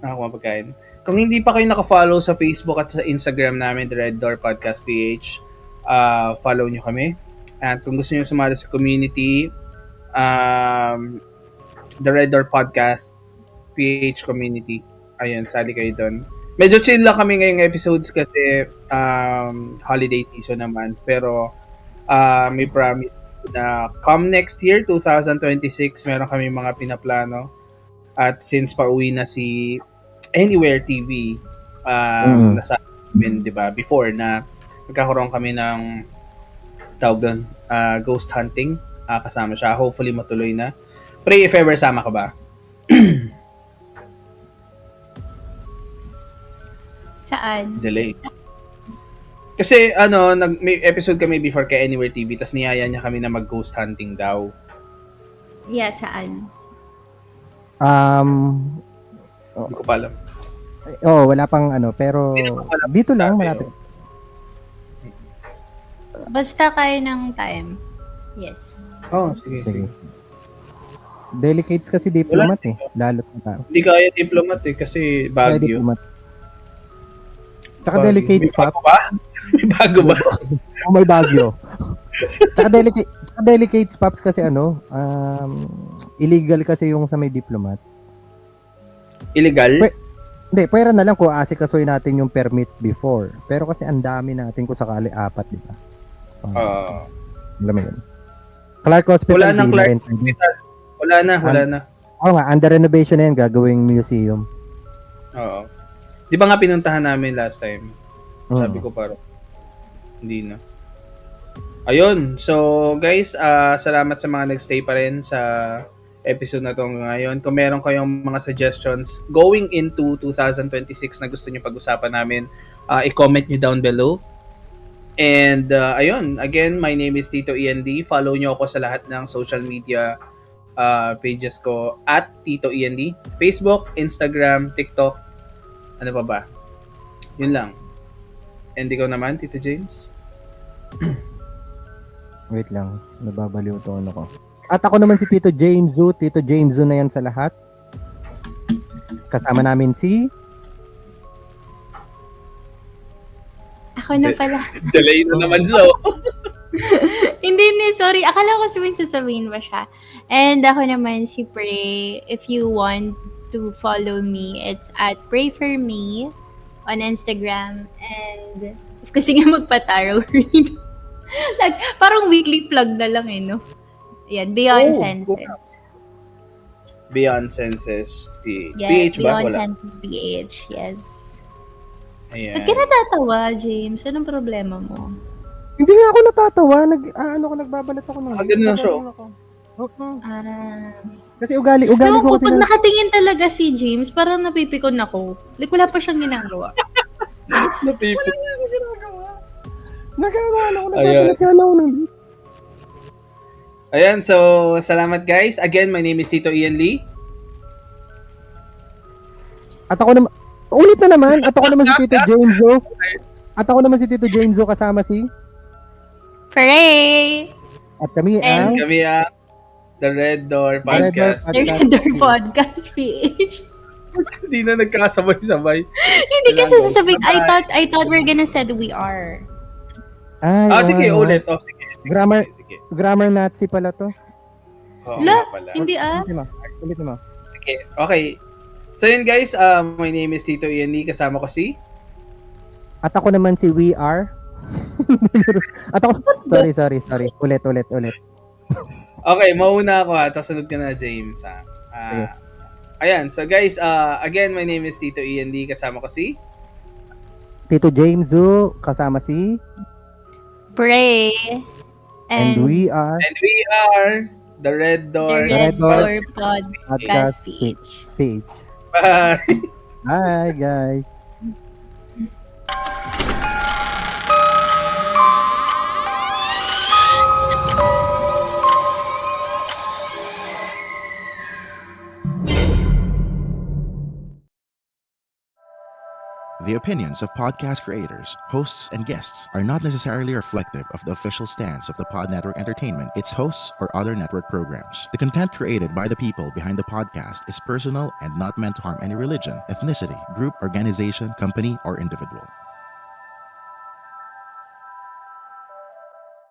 Pagkain. Kung hindi pa kayo naka-follow sa Facebook at sa Instagram namin, The Red Door Podcast PH, follow nyo kami. At kung gusto nyo sumali sa community, The Red Door Podcast PH community. Ayun, sali kayo doon. Medyo chill lang kami ngayong episodes kasi holiday season naman. Pero may promise na come next year, 2026, meron kami mga pinaplano. At since pauwi na si Anywhere TV, nasa amin, di ba, before na magkakaroon kami ng tawag doon, ghost hunting. Kasama siya. Hopefully matuloy na. Pray if ever sama ka ba? Saan? Delay. Kasi may episode kami before kay Anywhere TV, tas niyaya niya kami na mag-ghost hunting daw. Yeah, saan? Hindi ko pa alam. Wala pang pero Hindi naman wala dito lang sabi, malapit. Basta kayo ng time. Yes. Sige. Delicates kasi diplomat eh. Lalo't na tao. Hindi kaya diplomat kasi Kaya Baguio. diplomat. Tsaka delicates, May bago Paps. ba? May bago ba? May Baguio. Tsaka delicates, Paps, kasi illegal kasi yung sa may diplomat. Illegal? Hindi, pwera na lang kung asikasuhin natin yung permit before. Pero kasi ang dami natin kung sakali 4, di ba? Alam mo yun. Clark Hospital. Wala nang di Clark na rin. Hospital. Wala na. Oo nga, under renovation na yan, gagawing museum. Oo. Di ba nga pinuntahan namin last time? Sabi ko parang hindi na. Ayun. So, guys, salamat sa mga nagstay pa rin sa episode na to ngayon. Kung meron kayong mga suggestions going into 2026 na gusto nyo pag-usapan namin, i-comment nyo down below. And, ayun. Again, my name is Tito END. Follow nyo ako sa lahat ng social media pages ko at Tito END. Facebook, Instagram, TikTok. Ano pa ba? Yun lang. And ikaw naman, Tito James? Wait lang, nababaliw to ko. At ako naman si Tito Jamesu. Tito Jamesu na yan sa lahat. Kasama namin si... Ako na pala. Delay na naman siya. Hindi, sorry. Akala ko sasabihin ba siya. And ako naman si Prey. If you want to follow me, it's at Pray For Me on Instagram. And if gusto niya magpa-tarot read, like, parang weekly plug na lang no? Yan, Beyond Senses. Beyond Senses PH. Yes, PH ba? Beyond Wala. Senses PH. Yes. Ayan. Ba't ka natatawa, James? Anong problema mo? Hindi nga ako natatawa. Nagbabalat ako ng... Ganun lang siya. Kasi ugali Ewan ko ko, kasi... pag nakatingin talaga si James, parang napipikon ako. Like, wala pa siyang ginagawa. Napipit. Nagbabalat nga lang ako ng... Ayan, so, salamat guys. Again, my name is Tito Ian Lee. At ako naman... Ulit na naman! At ako naman si Tito Jamesu. At ako naman si Tito Jamesu kasama si... Pray! At kami ang... Kami ang The Red Door Podcast. The Red Door Podcast PH. Hindi na nagkasabay-sabay. Hindi kasi sasabihin, I thought we're gonna said we are. Sige, ulit. Sige. Sige. Grammar Nazi pala to. Pala. Hindi Ulit mo. Sige, okay. So yun guys, my name is Tito Ian Lee. Kasama ko si... At ako naman si We Are. At ako... Sorry. Ulit. Okay, mauna ako tapos sunod ka na, James. Ayan, so guys, again, my name is Tito Ian Lee. Kasama ko si... Tito Jamesu, kasama si... Pray. And we are... The Red Door. The Red Door Podcast Podcast PH. Page. Bye! Bye, guys. The opinions of podcast creators, hosts, and guests are not necessarily reflective of the official stance of the Pod Network Entertainment, its hosts, or other network programs. The content created by the people behind the podcast is personal and not meant to harm any religion, ethnicity, group, organization, company, or individual.